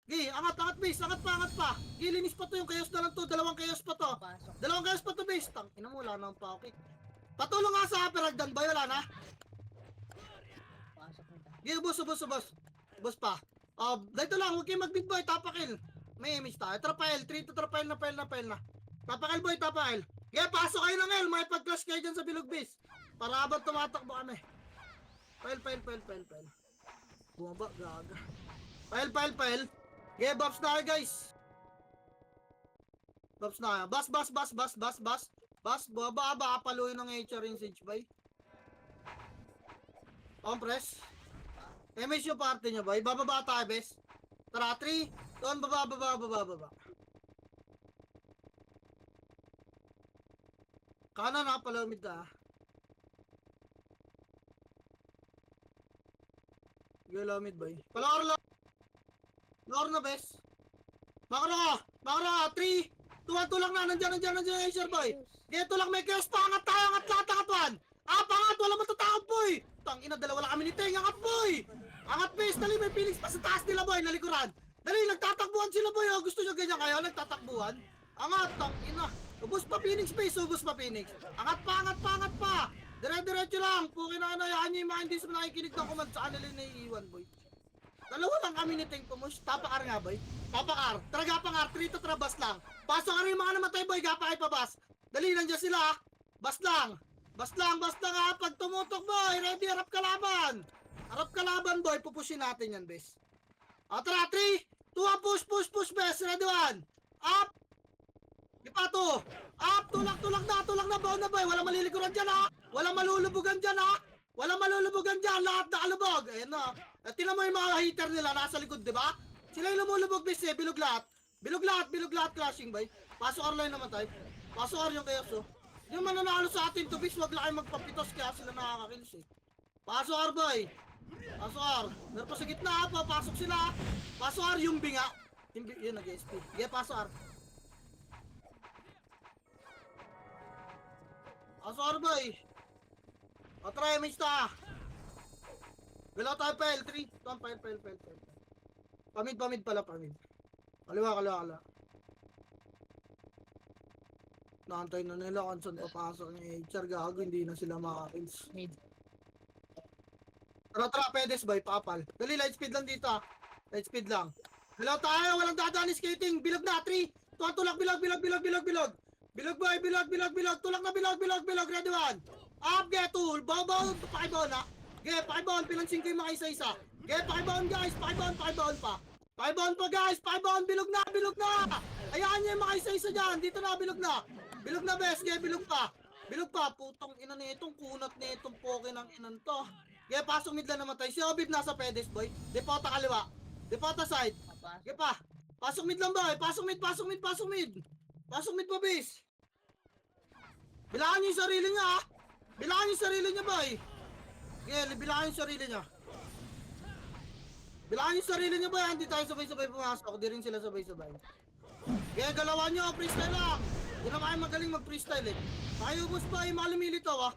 Gi, angat bes. Angat pa. Gi, linis pa to yung chaos na lang to. Dalawang chaos pa to. Bes. Tang ina mo, wala nang pa-okay. Patulong nga sa upper hagdan boy, wala na. Pasok na tayo. Gi, ubos pa. Dito lang, huwag kayo mag-big boy, tapakil. May image tayo. Trapile, 3 to trapile na. Tapakil boy, tapakil. Kaya pasok kayo ng L, may pag-clash kayo dyan sa bilog base. Para habang tumatakbo kami. Pile. Bumaba, gaga. Pile. Kaya buffs na kayo guys. Buffs na kayo. Bas, bumaba, paluin ng HR yung Siege boy. Compress. Image yung party nyo boy. Bababa tayo bes. Tara, 3. Doon, baba. Kanan na, palamid na. Galamid ba eh? Palakar na bes. Makro ka. 3, 2, 1, tulak na. Nandiyan yung Acer boy. Kaya tulak may chaos pa. Angat tayo, angat one. Pangat, wala matatakot boy. Tangina, dalawa lang kami ni Teng. Angat boy. Angat bes, dali may Phoenix pa sa taas nila boy, nalikuran. Dali, nagtatakbuhan sila boy. Gusto nyo ganyan kayo, nagtatakbuhan. Angat, tangina. Ubus pa Phoenix base, Angat pa. Dire-diretso lang. Pukin na hayaan nyo yung mga hindi sa nakikinig ng command sa kanila na iiwan boy. Dalawa lang kami ni Teng Tumush. Tapakar nga boy. Tara gapakar, 3 to trabas lang. Pasok ka rin yung mga namatay boy, gapakay pa bas. Dali, nandiyan sila. Bas lang ha. Pag tumutok boy, ready, harap kalaban boy. Pupushin natin yan bes. Tara, 3, 2, 1, push bes. Ready one. Up. Ipato! Up! Tulak na! Baon na boy! Walang malilikuran dyan ha! Walang malulubugan dyan! Lahat nakalubog! Ayan na! Tingnan mo yung mga hater nila nasa likod, di ba? Sila yung lumulubog, bis eh! Bilog lahat, clashing boy! Pasok Arlo yung namatay! Pasok Arlo yung chaos oh! Yung mananalo sa atin to bis, wag lang kayo magpapitos kaya sila nakakakills eh! Pasok Ar boy! Meron pa sa gitna ha! Papasok sila! Pasok Ar yung binga! Yun nag-SP! Yeah, pasok Ar! Asor boy. Try image ta. Below tayo pile 3. Tom pile. Pamid pala. Kaliwa. Naantay na nila kung saan papasok ng HR. Gago, hindi na sila makakils. Mid. Tara, pedes boy, papal. Dali, light speed lang dito. Light speed lang. Below tayo, walang dadaan ni skating. Bilog na, 3. Tulak, bilog. Bilog boy, bilog. Tulak na, bilog. Ready one. Up, get tool. Baw, pakibaon na. Get, pakibaon. Pilansin ko yung mga isa-isa. Get, pakibaon guys. Pakibaon pa. Pakibaon pa guys. Pakibaon, bilog na. Ayaan nyo yung mga isa-isa dyan. Dito na, bilog na. Bilog na bes, get, bilog pa. Putang ina na itong kunat na itong poke ng inan to. Get, pasok mid lang namatay. Si Obib nasa pedes boy. Depota kaliwa. Depota side. Get pa. Pasok mid lang boy. Pasok mid. Pasok mid pa bes. Bilangan niyo yung sarili niya ha. Bilangan boy. Bilangan yung sarili niya boy. Hindi tayo sabay-sabay pumasok. Di rin sila sabay-sabay. Galawan niyo. Freestyle lang. Hindi na kayo magaling mag-freestyle eh. Tayo ubos pa yung mga lumilitaw ha.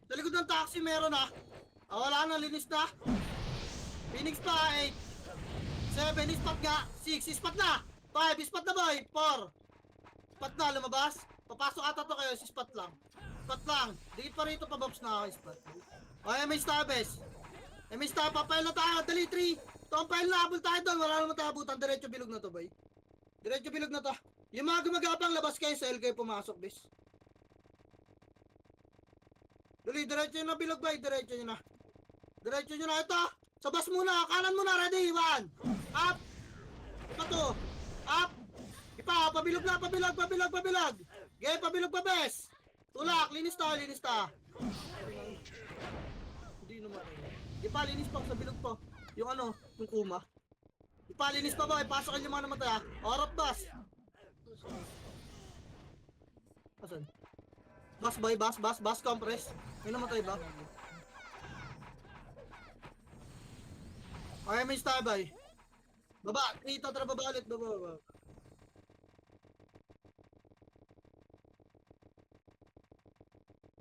Sa likod ng taxi meron ha. Wala na. Linis na. Phoenix pa. 8. 7. Ispat nga. 6. Ispat na. 5. Ispat na boy. 4. Ispat na. Lumabas. Papasok ata to kayo, spot lang. Dikit pa rito, pabobs na ako, spot. MH tayo, bes. MH tayo, papayal na tayo. Dali, 3. Tompayal na, habol tayo doon. Wala naman tayo abutan. Diretso bilog na to, boy. Yung mga gumagapang, labas kayo sa LK pumasok, bes. Dali, diretso nyo na, bilog, boy. Diretso nyo na. Ito. Sabas muna, kanan muna, ready. 1. Up. Ipa to. Up. Ipa, pabilog. Pabilog pa, bes. Tulak, linis ta. Hindi naman. Ipa, linis pa sa bilog pa. Yung kuma. Ipa, linis pa ba? Ipasok yung mga namatay ha. Orap, bas. Asan? Bas, compress. May namatay ba? Okay, may tayo, boy. Baba, 3 tatra baba ulit, baba.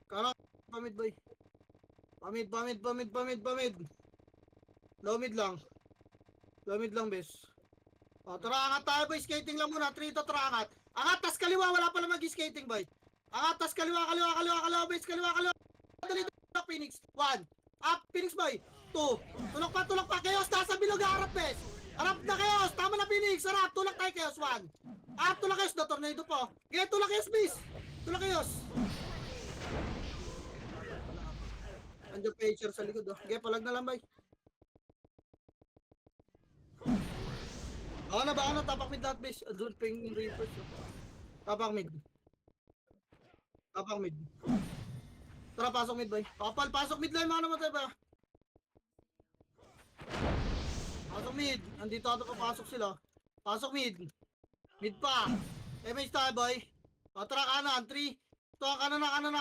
Kala, pamid boy. Pamid. Low mid lang. Low mid lang, bes. O, tara, angat tayo, boy. Skating lang muna. 3 to, tara, angat. Angat, tas kaliwa. Wala pala mag-skating, boy. Angat, tas kaliwa, boys. Kaliwa. Dali, tulak, Phoenix. 1. Up, Phoenix, boy. 2. Tulak pa. Chaos, nasa bilog, harap, bes. Harap na, Chaos. Tama na, Phoenix. Harap, tulak tayo, Chaos. 1. Up, tulak, Chaos. Na, tornado po. Okay, tulak, Chaos, bis. Tulak, Chaos. Andiyan pager sa likod, oh. Okay, palag na lang, boy. Baka na, tapak mid lahat, base. Doon pa yung reapers. Tapak mid. Tara, pasok mid, boy. Pasok mid lang, mga namatay ba? Pasok mid. Andito ata papasok sila. Pasok mid. Mid pa. MH tayo, boy. O, tara, kanan. 3. Ito, kanan na. Kanan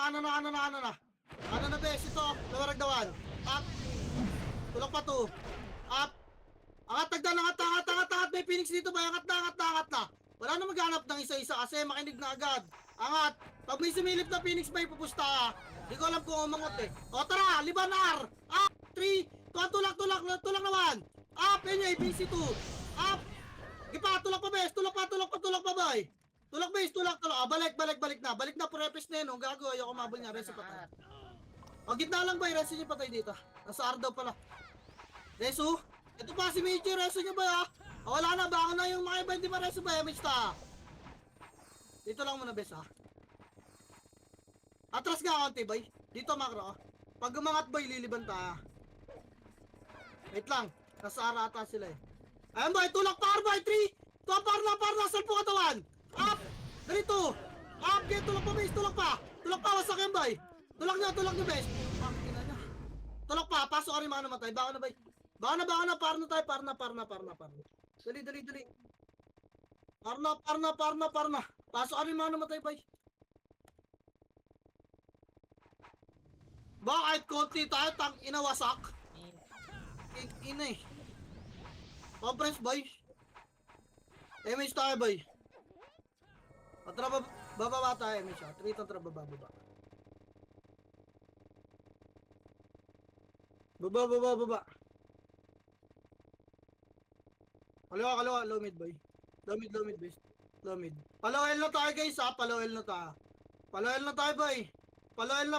na, base. Ito, lawaragdawan. Up. Tulak pa 2. Up. Angat. May Phoenix dito ba? Angat na. Wala na maghanap ng isa-isa kasi makinig na agad. Angat. Pag may sumilip na Phoenix ba ipupusta? Di ko alam kung umangat eh. O tara, liban R. Up. 3. Tulak naman. Up. Yun ABC 2. Up. Gipa, tulak pa bes. Tulak pa bay. Tulak bes. Balik na. Balik na, purepes na yun. Gago, ayoko mabol niya. Reso patay. O gitna lang bay. Reso niya patay dito. Nasa R daw pala. Reso. Ito pa si Major, reso niya ba ya? Wala na, baka na yung mga iba, hindi ba reso ba? Mista. Dito lang muna, bes ha. Atras nga konti, boy. Dito, makro. Pag umangat, boy, liliban ta. Wait lang. Nasa arata sila eh. Ayan, boy, tulak par, boy. 3. Tuwa, par na. Salpo katawan. Up. Ganito. Up, get, tulak pa, bes. Tulak pa, wasak yan, boy. Tulak niya, bes. Ina niya. Tulak pa, pasok ka rin mga namatay. Baka na, boy. Baka na, par na tayo, par na. Dali. Par na. Pasok ka rin mga namatay, boy. Bakit konti tayo, tang inawasak? Ina eh. Conference, boy. MH tayo, boy. Tara, bababa tayo, MH. 3 tara, baba. Baba. Kaliwa, low mid, boy. Low mid, boys. Low mid. Palawel na tayo, guys, ha. Palawel na tayo, boy. Palawel na.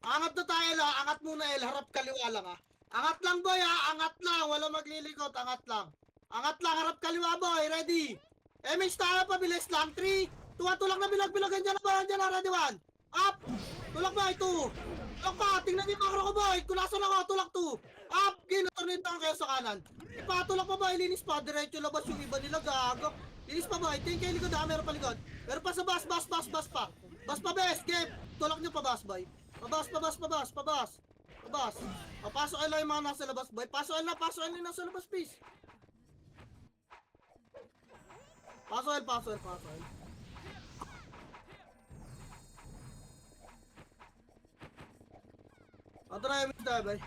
Angat na tayo, ha. Angat muna, El. Harap kaliwa lang, ha. Angat lang, boy, ha. Angat lang. Wala maglilikot. Angat lang. Harap kaliwa, boy. Ready. MH tayo, pabilis lang. 3, 2, tulak na bilag. Andiyan na, ready 1. Up. Tulak, boy. 2. Tulak pa. Tingnan niyo yung makro ko, boy. Kung nasan ako, tulak 2. Up. Ginatornate lang kayo sa kanan. Ipatulak pa, boy. Linis pa. Diretso labas yung iba nila, gago. Linis pa, boy. Tingin kayo likod, ha. Meron pa likod. Meron pa sa bas pa. Bas pa, bes. Game. Tulak niyo pa, bas, boy. Pabas. Pasok ay lang yung mga nasa labas, boy. Pasok ay lang nasa labas, please. Pasok ay. Tara, mid tayo, boy.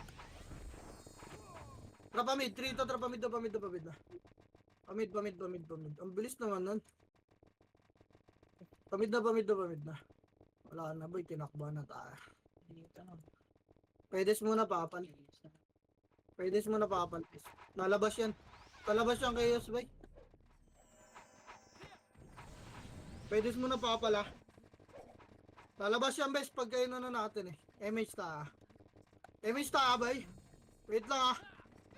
Trapa mid, 3 to, trapa mid na. Pamid. Ang bilis naman nun. Pamid na. Wala na, boy. Tinakba na tayo. Pwede muna papan. Lalabas yan. Talabas yan kayo, boy. Pwede muna papala. Lalabas yan, bes. Pag kayo na natin eh. MH ta, boy. Wait lang, ha.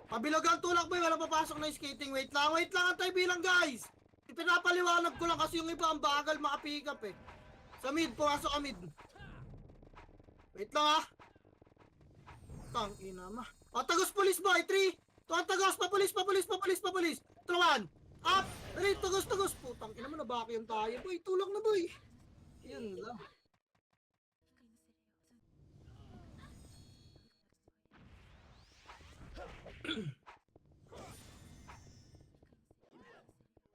Pabilagang tulak, boy. Wala papasok na skating. Wait lang. Antay bilang, guys. Pinapaliwanag ko lang kasi yung iba ang bagal makapick up eh. Sa mid, pumasok ka mid. Wait lang, ha. Tang ina ma. Tagos police, boy. 3. Tagos, papulis. 1. Up. 3, tagos. Putang ina mo, nabaki yung tayo, boy. Tulak na, boy. Yun lang.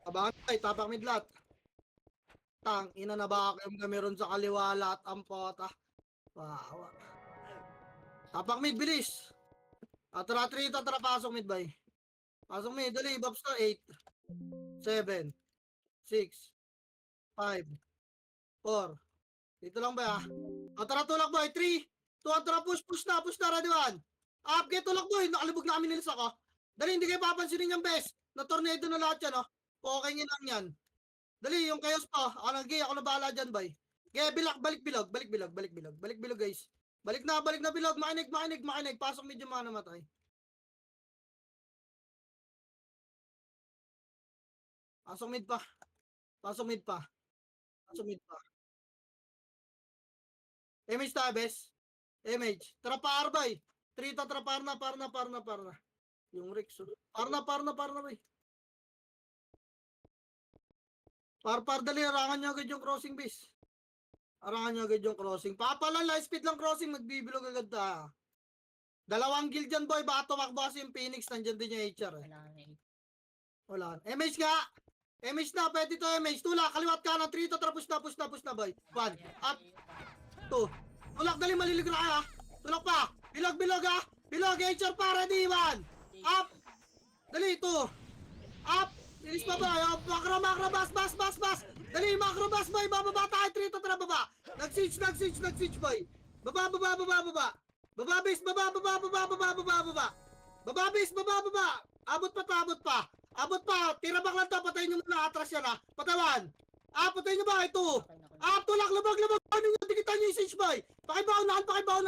Abangan tayo, tapak mid lot. Tang ina na vacuum kami ron sa kaliwa lahat ang pota. Wawa. Tapak mid, bilis. Tara, 3, tara, pasok mid, bay. Pasok mid, dali, Bobs na, 8, 7, 6, 5, 4. Dito lang ba ah? O tara, tulak boy, 3, 2, tara, push na, ready 1. Up, get tulak boy, nakalibog na kami nilis ako. Dali, hindi kayo papansinin yung best. Na tornado na lahat yan, oh. Okay nyo lang yan. Dali, yung chaos pa. Ako na bahala dyan, boy. Kaya balik bilog, guys. Balik na bilog. Makinig. Pasok medyo mga namatay. Pasok mid pa. Image tayo, bes. Image. Tara pa, Arbay. 3 tatra, par na. Yung Rex, oh. Par na, boy. Par, dali. Arangan nyo agad yung crossing, base. Papalan, light speed lang crossing. Magbibilog agad ta. Dalawang guild dyan, boy. Baka tumakbo kasi yung Phoenix. Nandyan din yung HR, eh. Wala. MH nga. MH na. Pwede to MH. Tulak. Kaliwat ka na. 3 tatra. Push na, boy. 1. Up. 2. Tulak, dali. Malilig na kaya. Tulak pa. Bilog, ah. Bilog, HR pa. Ready, 1. Up. Dali, 2. Up. Ilis pa ba? Makro, bas. Dali, makro, bas, boy. Bababa tayo. 3 tatra, baba. Nag-siege, boy. Baba. Baba, base. Baba. Baba, base. Baba. Abot pa. Tira bak lang to. Patayin nyo muna. Atras yan, ah. Patawan. Patayin nyo ba? 2. Tulak. Lubag. Ano nyo? Dikitan nyo yung siege, boy. Pakibaon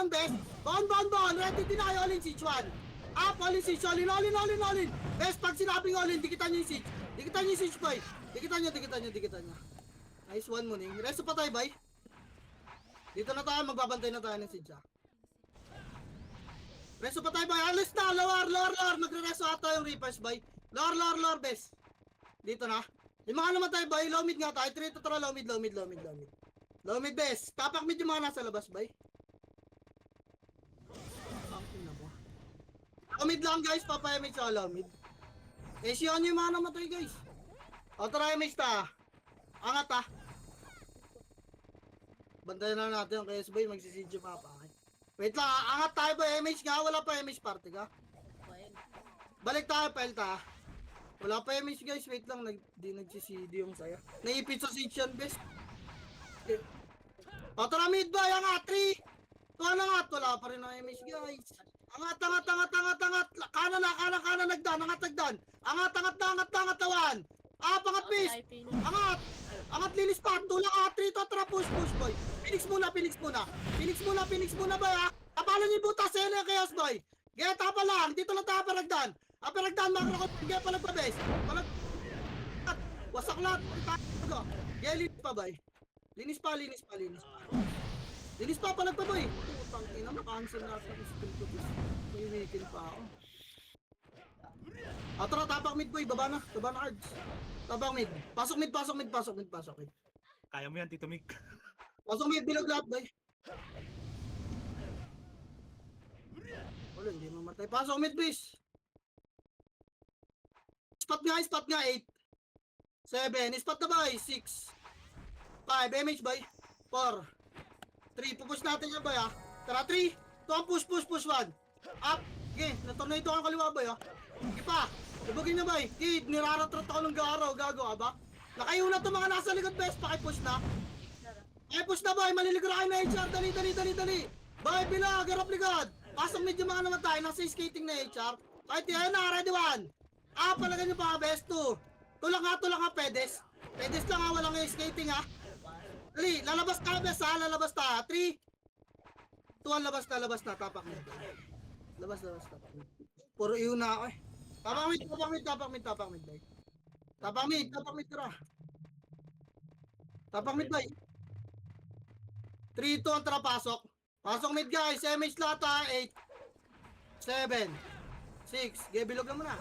ng best. Baon. Ready din na kayo. All in siege 1. All in siege. All in. Best, pag sinabing all in, dikitan nyo yung siege. Dikitan nyo yung siege, boy. Dikitan nyo. Nice one, Muning. Resto pa tayo, boy. Dito na tayo. Magbabantay na tayo ng siege, ah. Resto pa tayo, boy. Alis na. Lower. Magre-resto ata yung Reapers, boy. Lower, best. Dito na. Yung mga naman tayo, boy. Low mid nga tayo. 3 to 3, low mid. Low mid, best. Tapak mid yung mga nasa labas, boy. Low mid lang, guys. Papayamid sa low mid. Siyon yung mga namatay, guys. O, tara, MH ta. Angat, ah. Bantayan na natin yung KS, boy. Magsisidyo pa pa. Wait lang, angat tayo, boy. MH nga. Wala pa MH party ka. Balik tayo, pelta. Wala pa MH, guys. Wait lang, di nagsisidi yung saya. Naipit sa siege yan, best. Okay. O, tara, mid, boy. Angat, 3. Tuwa na nga. Wala pa rin ang MH, guys. Angat. Kanan, nagdan. Angat, tawan. Pangat, base. Angat, linis pa. Tulak, 3 to, tara, push, boy. Phoenix muna, boy, ha. Tapalan niyo yung butas, yung chaos, boy. Gaya, tapa lang. Dito lang tayo, Peragdan. Makro ko. Gaya, palagpabes. Wasak lahat. Gaya, linis pa, boy. Linis pa. Palagpa, boy. Putang ina, makancel na sa skill ko. May weekend pa ako. Tara, tapak mid, boy. Baba na, cards. Tapak mid. Pasok mid. Kaya mo yan, Tito Mick. Pasok mid, bilog lahat, boy. Wala, hindi mamatay. Pasok mid, please. Spot nga, 8. 7. Spot na, boy. 6. 5. MH, boy. 4. 3. Pupush natin yan, boy, ha. Tara, 3. 2. Push. 1. Up. Okay, natornado ang kaliwa, boy, ha. Sige pa. Ibagin niya, boy. Kid, niraratrot ako ng gago ka ba? Nakayo na to mga nasa likod, best. Pakipush na. Boy. Maliligo na kayo na HR. Dali. Boy, bilag. Harap likod. Pasok medyo mga namatay. Nasa skating na HR. Kahit yan na. Ready 1. Palagan nyo pa, best. 2. Tulak nga, pedes. Pedes lang, ha. Walang skating, ha. Dali. Lalabas ka, best, ha. 3. 2. Labas na. Tapak mo. Labas. Puro iyo na ako, eh. Tapak mid, boy. Tapak mid, tara. Tapak mid, boy. 3, 2, tara, pasok. Pasok mid, guys. MH lahat, ha. 8. 7. 6. Gaya, bilog na muna.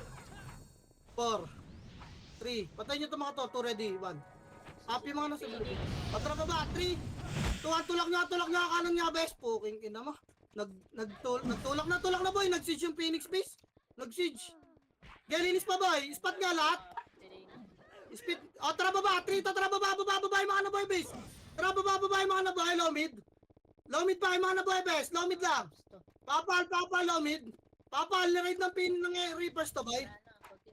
4. 3. Patay nyo ito mga to. 2 ready. 1. Up yung mga nasa bilog. Patra pa ba? 3. 2. Tulak nga. Kanan nga, best. Puking ina mo. Nagtulak na, boy. Nag-siege yung Phoenix base. Gaya, linis pa, boy. Spot nga lahat. Speed. Tara baba. 3 to, tara baba yung mga naboy base. Tara baba yung mga naboy. Low mid pa yung mga naboy base. Low mid lang. Papal, low mid. Papal, niride ng pin ng Reapers to, boy.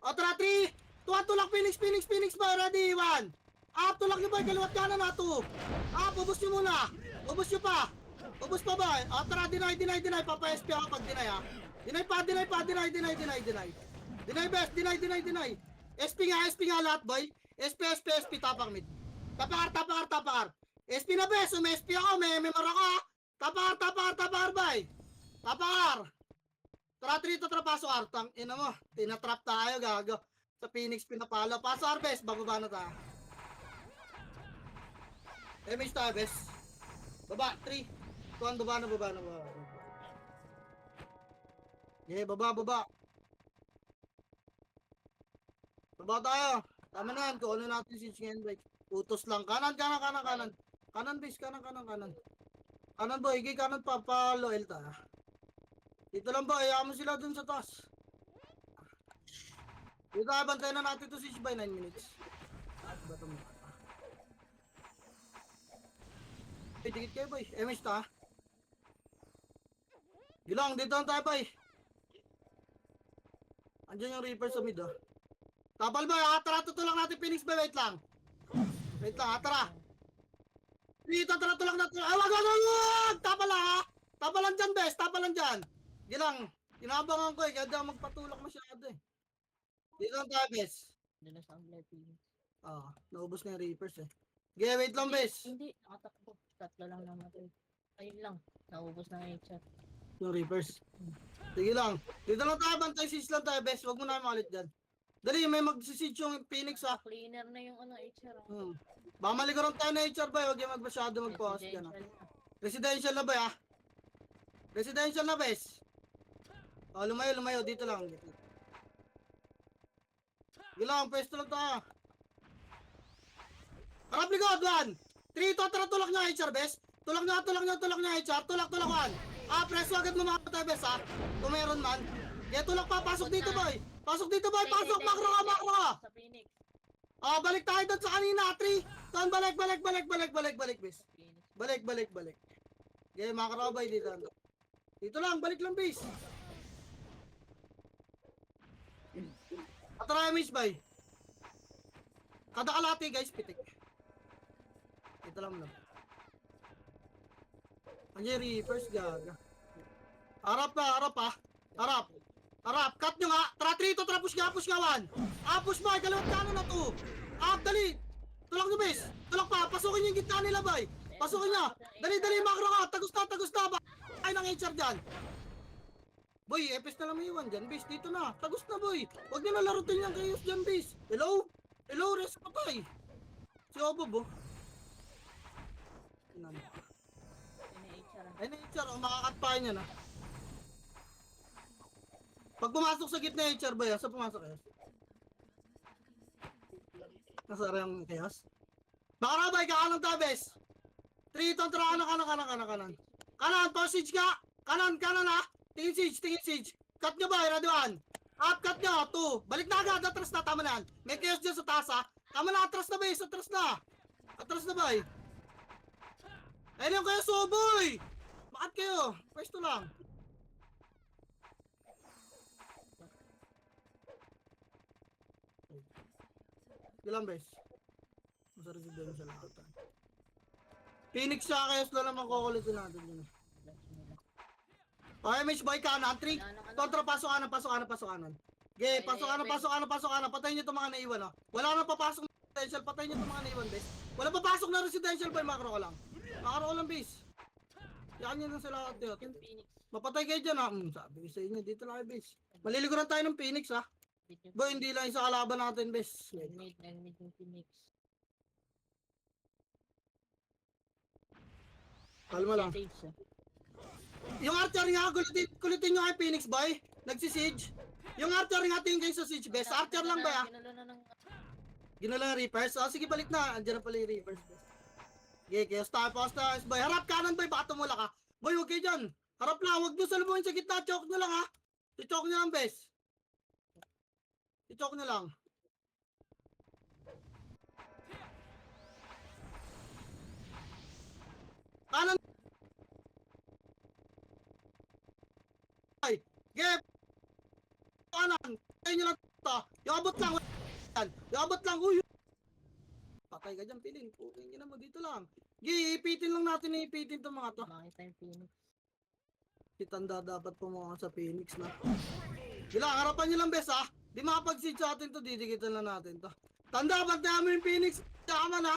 O, tara, 3, 2, tulak, Phoenix, boy, ready, 1. Up, tulak nyo, boy, kaliwat kanan na, 2. Up, ubos nyo muna. Ubos nyo pa. Ubos pa, boy. O, tara, deny. Papa-SP ako pag deny, ha. Deny. Deny, best, deny. SP nga lahat, boy. SP, tapang mid. Tapakar. SP na, best, SP ako, may mara ka, ha. Tapakar, boy. Tapakar. Tara, 3 to trapaso, Artang. Ina mo, tinatrap tayo, gago. Sa Phoenix pinapalo. Paso, Arbes, bababa na tayo. Image tayo, Bes. Baba, 3. Tuan, baba na. Yeah, baba. Baba tayo. Tama na yan, kung ano natin si ngayon, boy. Utos lang. Kanan. Kanan, Bes, kanan. Kanan, boy, higay kanan pa, pa-loyal tayo. Dito lang ba, ayaw mo sila dun sa taas. Dito tayo, bantayan na natin to 6 by 9 minutes. Bato mo. Dikit kayo, boy. MS ta. Gilang, dito lang tayo, boy. Andiyan yung Reaper sa mid, oh. Tapal, boy. Tara, tutulak natin Phoenix, boy. Wait lang, tara. Dito, tara, tulak natin. Ay, wag! Tapal lang, ha. Tapal lang dyan, bes. Gilang, tinabangan ko, kaya di ako magpatulak masyado, eh. Dito lang tayo, bes. Doon na sa Angler Phoenix. Naubos na yung Reapers, eh. Okay, wait lang, bes. Hindi, nakatakbo. Tatlo lang namatay. Ayun lang, naubos na yung chat. Yung Reapers. Sige lang. Dito lang tayo, bantay 6 lang tayo, bes. Huwag mo na malit dyan. Dali, may mag-siege yung Phoenix, ha. Cleaner na yung HR. Baka malikaroon tayo na HR, boy. Huwag yung masyado magpawas dyan, ha. Residential na, boy, ha. Residential na, bes. Lumayo. Dito lang. Gilang, pwesto lang tayo. Harap likod, 1. 3, tara, tulak nyo, HR, bes. Tulak nyo, HR. Tulak, 1. Preso agad mo mga tayo, bes, ha. Kung meron man. Yeah, tulak pa. Pasok dito, boy. Pasok. Makro ka. Sa Phoenix. Balik tayo doon sa kanina, 3. Tuan, balik, bes. Balik. Yeah, makro, boy, dito. Dito lang, balik lang, bes. Atara, miss, boy. Kada kalati, guys, pitik. Ito lang. Andiyan Reapers, gaga. Harap. Cut nyo nga. Tara, 3 to, push nga, 1. Push ba, kalawat kanan na 2. Dali. Tulak nyo, bes. Tulak pa, pasukin yung gitna nila, boy. Pasukin nyo. Dali, makro ka. Tagus na ba? Ay, nang HR dyan. Boy, epes na lang may iwan dyan, bes. Dito na. Tagus na, boy. Huwag nyo na larutin yung chaos dyan, bes. Hello, rest patay. Si Obob, oh. Ay, na HR, makakat pa niya na. Pag pumasok sa gitna yung HR, boy, saan pumasok kayo? Nasa yung chaos? Baka boy, kakalang ta, bes. 3, tara, kanan. Kanan, passage ka. Kanan, ha. Tingin siege. Cut nyo ba, ready 1. Cut nyo, 2. Balik na agad, atras na, tama na yan. May chaos dyan sa taas, ha. Tama na, atras na, bes, atras na, boy. Ayun yung kayo, boy. Bakit kayo? Pwesto lang. Ilang bes? Masa residential na ata. Phoenix siya, kaya sila naman kukulitin natin yun. Okay, Mitch, boy, kanan. 3. Kontra, pasok kanan. Okay, pasok kanan. Patayin nyo itong mga naiwan, oh. Wala nang papasok na residential. Patayin nyo itong mga naiwan, bes. Wala papasok na residential, boy. Makro ko lang, bes. Yan nyo lang sila, Teo. Mapatay kayo dyan, ha. Sabi ko sa inyo, dito lang kayo, bes. Maliliguran tayo ng Phoenix, ha. Boy, hindi lang isa kalaban natin, bes. Nag-mid yung Phoenix. Kalma lang. Yung archer nga, kulitin nyo kay Phoenix, boy. Nagsisiege. Yung archer nga, tingin kayo sa siege, bes. Archer lang ba, ya? Ginala ng Reapers. Sige, balik na. Andiyan na pala yung Reapers, bes. Okay, kaya start, boy. Harap kanan, boy. Baka tumula ka. Boy, huwag kayo dyan. Harap lang. Huwag nyo salubungin sa gitna. Choke nyo lang, ha. I-choke nyo lang, bes. I-choke nyo lang. Kanan. Ay, gep. Kanan. Tayo nyo lang. to. Yung abot lang. Yan. Yung abot lang. Uy. Patay ka dyan, Pilin. Puking ina mo dito lang. Gi, ipitin lang natin na ipitin to mga to. Makita yung Phoenix. Si Tanda dapat pumunga sa Phoenix na. Gila, harapan nyo lang, bes, ha? Di makapag-seed sa atin to, didikitan lang natin to. Tanda, pagdaan mo yung Phoenix, tama na.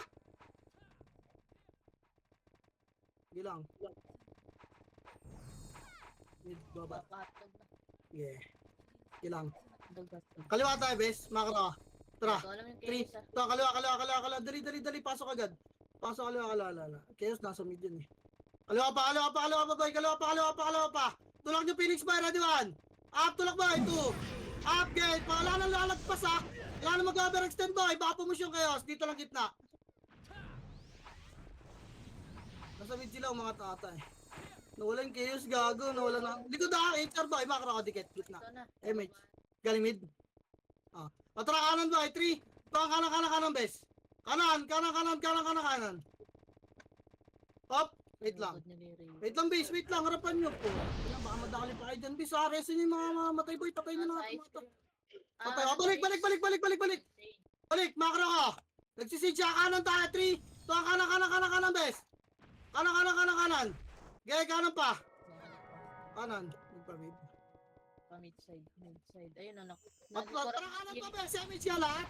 Gilang. Mid, baba. Hotdog na. Yeah. Gilang. Hotdog. Kaliwa tayo, bes. Makro. Tara. Ito, alam yung 3. Chaos ah. Ito, kaliwa. Dali. Pasok agad. Pasok, kaliwa. Chaos, nasa mid yun eh. Kaliwa pa, boy. Kaliwa pa. Tulak nyo, Phoenix Boy. Ready, 1. Up, tulak boy. 2. Up, gate. Wala nang lalagpas, ha. Wala nang mag-overextend, boy. Baka pumusyon Chaos. Dito lang gitna. Nasa mid sila, mga tata eh. Nawala yung Chaos, gago. Nawala na. Likod na, HR boy. Makro, dikit. Gitna. Ito na. MH. Galing mid. Ah. Patra kanan boy. 3. Ito ang kanan, bes. Kanan. Up. Wait lang. Likod ni Ray. Wait lang, base. Wait lang. Harapan nyo po. Wala, baka madali pa kayo dyan, base. Resin yung mga matay boy. Patay nyo na Nasa natin ice mga to. cream. Patay. Ah, Oh, balik. Balik, makro ko. Nagsisid siya. Kanan tayo. 3. Ito ang kanan, bes. Kanan. Gaya, kanan pa. Kanan. Nagpamid. Mid-side. Ayun anak. Tara kanan pa, bes. MH yan lahat.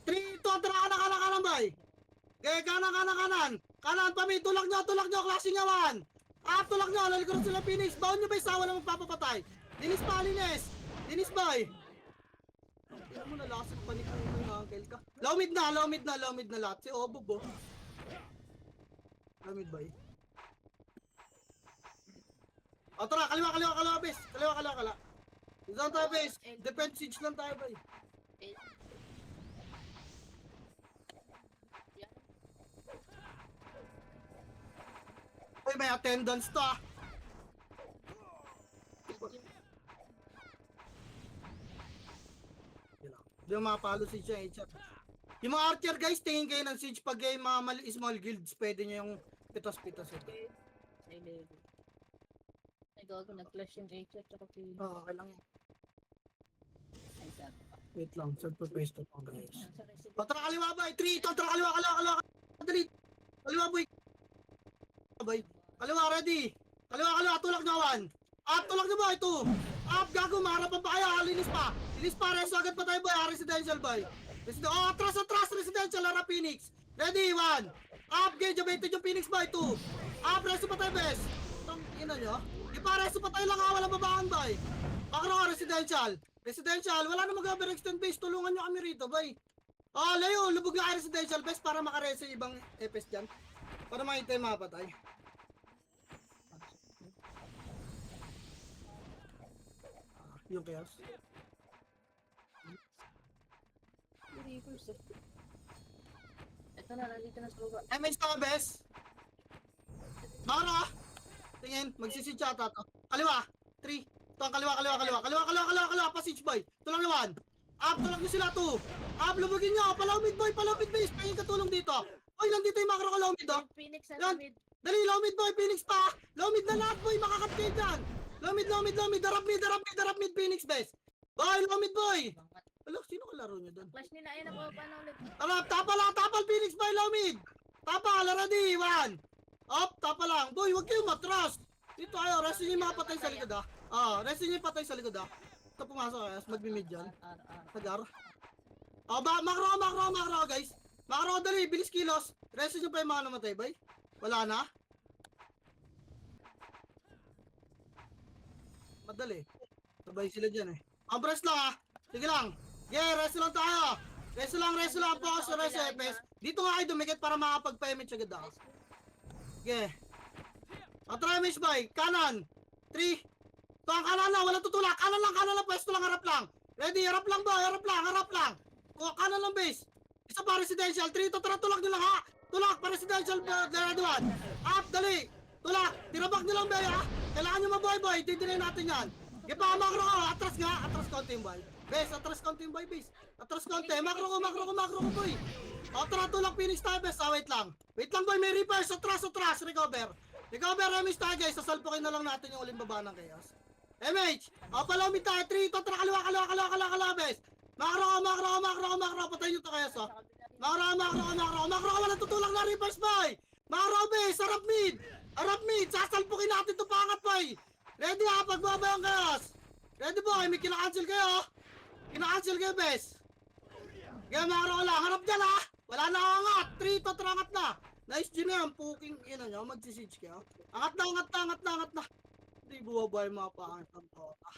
3. Ito. Tara kanan, boy. Gaya, kanan. Kanan pa, may tulak nyo. Klase nga 1. Tulak nyo. Lalikuran sila Phoenix. Baon nyo ba isa? Wala magpapapatay. Dinis pa, Lines. Dinis boy. Kaya mo nalasag pa ni Kuya yung uncle ka. Low mid na lahat. Si Obob, oh. Low mid boy. Tara. Kaliwa, bes. Kaliwa. Saan tayo, bes? Defense siege lang tayo, boy. Uy, may attendance to, ah. Di mo mapalo si siya, HR. Yung mga archer guys, tingin kayo ng siege pag yung mga small guilds, pwede nyo yung pitas-pitas ito. Ay, level. Ay, gago. Nag-flash yung HR tsaka Phoenix. Oo, okay lang yan. Ay, sabi pa. Wait lang, saan pa pwesto po guys? Nasa resident. Tara kaliwa ba? 3, ito, tara kaliwa. Dali. Kaliwa boy. Boy. Kaliwa, ready. Kaliwa, tulak na 1. Up, tulak na boy, 2. Up, gago, maharapan pa kayo, linis pa, reso agad pa tayo boy, residential boy. Atras, residential, Lara Phoenix. Ready, 1. Up, gauge, abated yung Phoenix boy, 2. Up, reso pa tayo, bes. Tang, ina nyo. Ipareso pa tayo lang, walang babaan boy. Makro, residential, wala na mag-overextend base, tulungan nyo kami rito boy. Layo, lubog na kayo residential base para makareso yung ibang EPS dyan. Para makita yung mapatay. Yung chaos. Reverse eh. Ito na, nandito na sa baba. MH to, bes. Makro, tingin, magsisit yata to. Kaliwa, 3. Ito ang kaliwa. Passage boy. Tulong na 1. Up, tulong nyo sila 2. Up, lubugin nyo. Palaw mid boy, base. Pahingin katulong dito. Oy, nandito yung makro ko, low mid, oh. Phoenix Yan. sa mid. Dali, low mid boy, Phoenix pa. Low mid na lahat boy, makakapkay dyan. Low mid. Darap mid, Phoenix base. Boy, low mid boy. Bangat. Alo, sino kalaro nyo dun? Flash nila, ayun na po, paano ulit? Tapal, Phoenix boy, low mid. Tapal, ready, 1. Up, tapa lang. Boy, wag kayong matras. Dito ayo, resin yung mga patay sa likod, ah. Resin yung patay sa likod, ah. Ito pumasok, magbi-mid dyan. Sagar. Makro, guys. Makro, dali, bilis kilos. Resin nyo pa yung mga namatay, boy. Wala na. Madali. Sabay sila dyan, eh. Press lang, ah. Sige lang. Yeah, resto lang tayo. Resto lang, resto, FS. Dito nga kayo dumikit para makapag-payment agad, ah. Okay. Try miss boy. Kanan. 3. Ito ang kanan lang. Walang tutulak. Kanan lang. Pwesto lang. Harap lang. Ready. Harap lang boy. Harap lang. Kanan lang base. Isa pa residential. 3. Ito tara tulak nyo lang ha. Tulak pa residential. Ready 1. Up. Dali. Tulak. Tirabak nyo lang boy ha. Kailangan nyo maboy. Didinay natin yan. Gipa makro ko. Atras nga. Atras konti yung boy. Base. Atras konti yung boy base. Atras konti. Makro ko boy. Tara tulak Phoenix tayo base. Wait lang boy. May reverse. Atras. Recover, MH tayo guys. Sasalpukin na lang natin yung uling baba ng chaos. MH! Palawin tayo. 3. Ito, tara, kaliwa, bes. Makro, patayin nyo to kaya sa. Makro, wala tutulak na reverse boy. Makro, base, harap mid, sasalpukin natin to pangat boy. Ready ha, pagbaba yung gas. Ready boy, may kinakancel kayo. Kinakancel kayo, bes. Kaya makro lang, harap dyan ha. Wala na angat, 3 to trangat na. Nice G na yan, puking ina nyo, magsisige kayo. Angat na. Hindi buwabay mga pangat ang tota.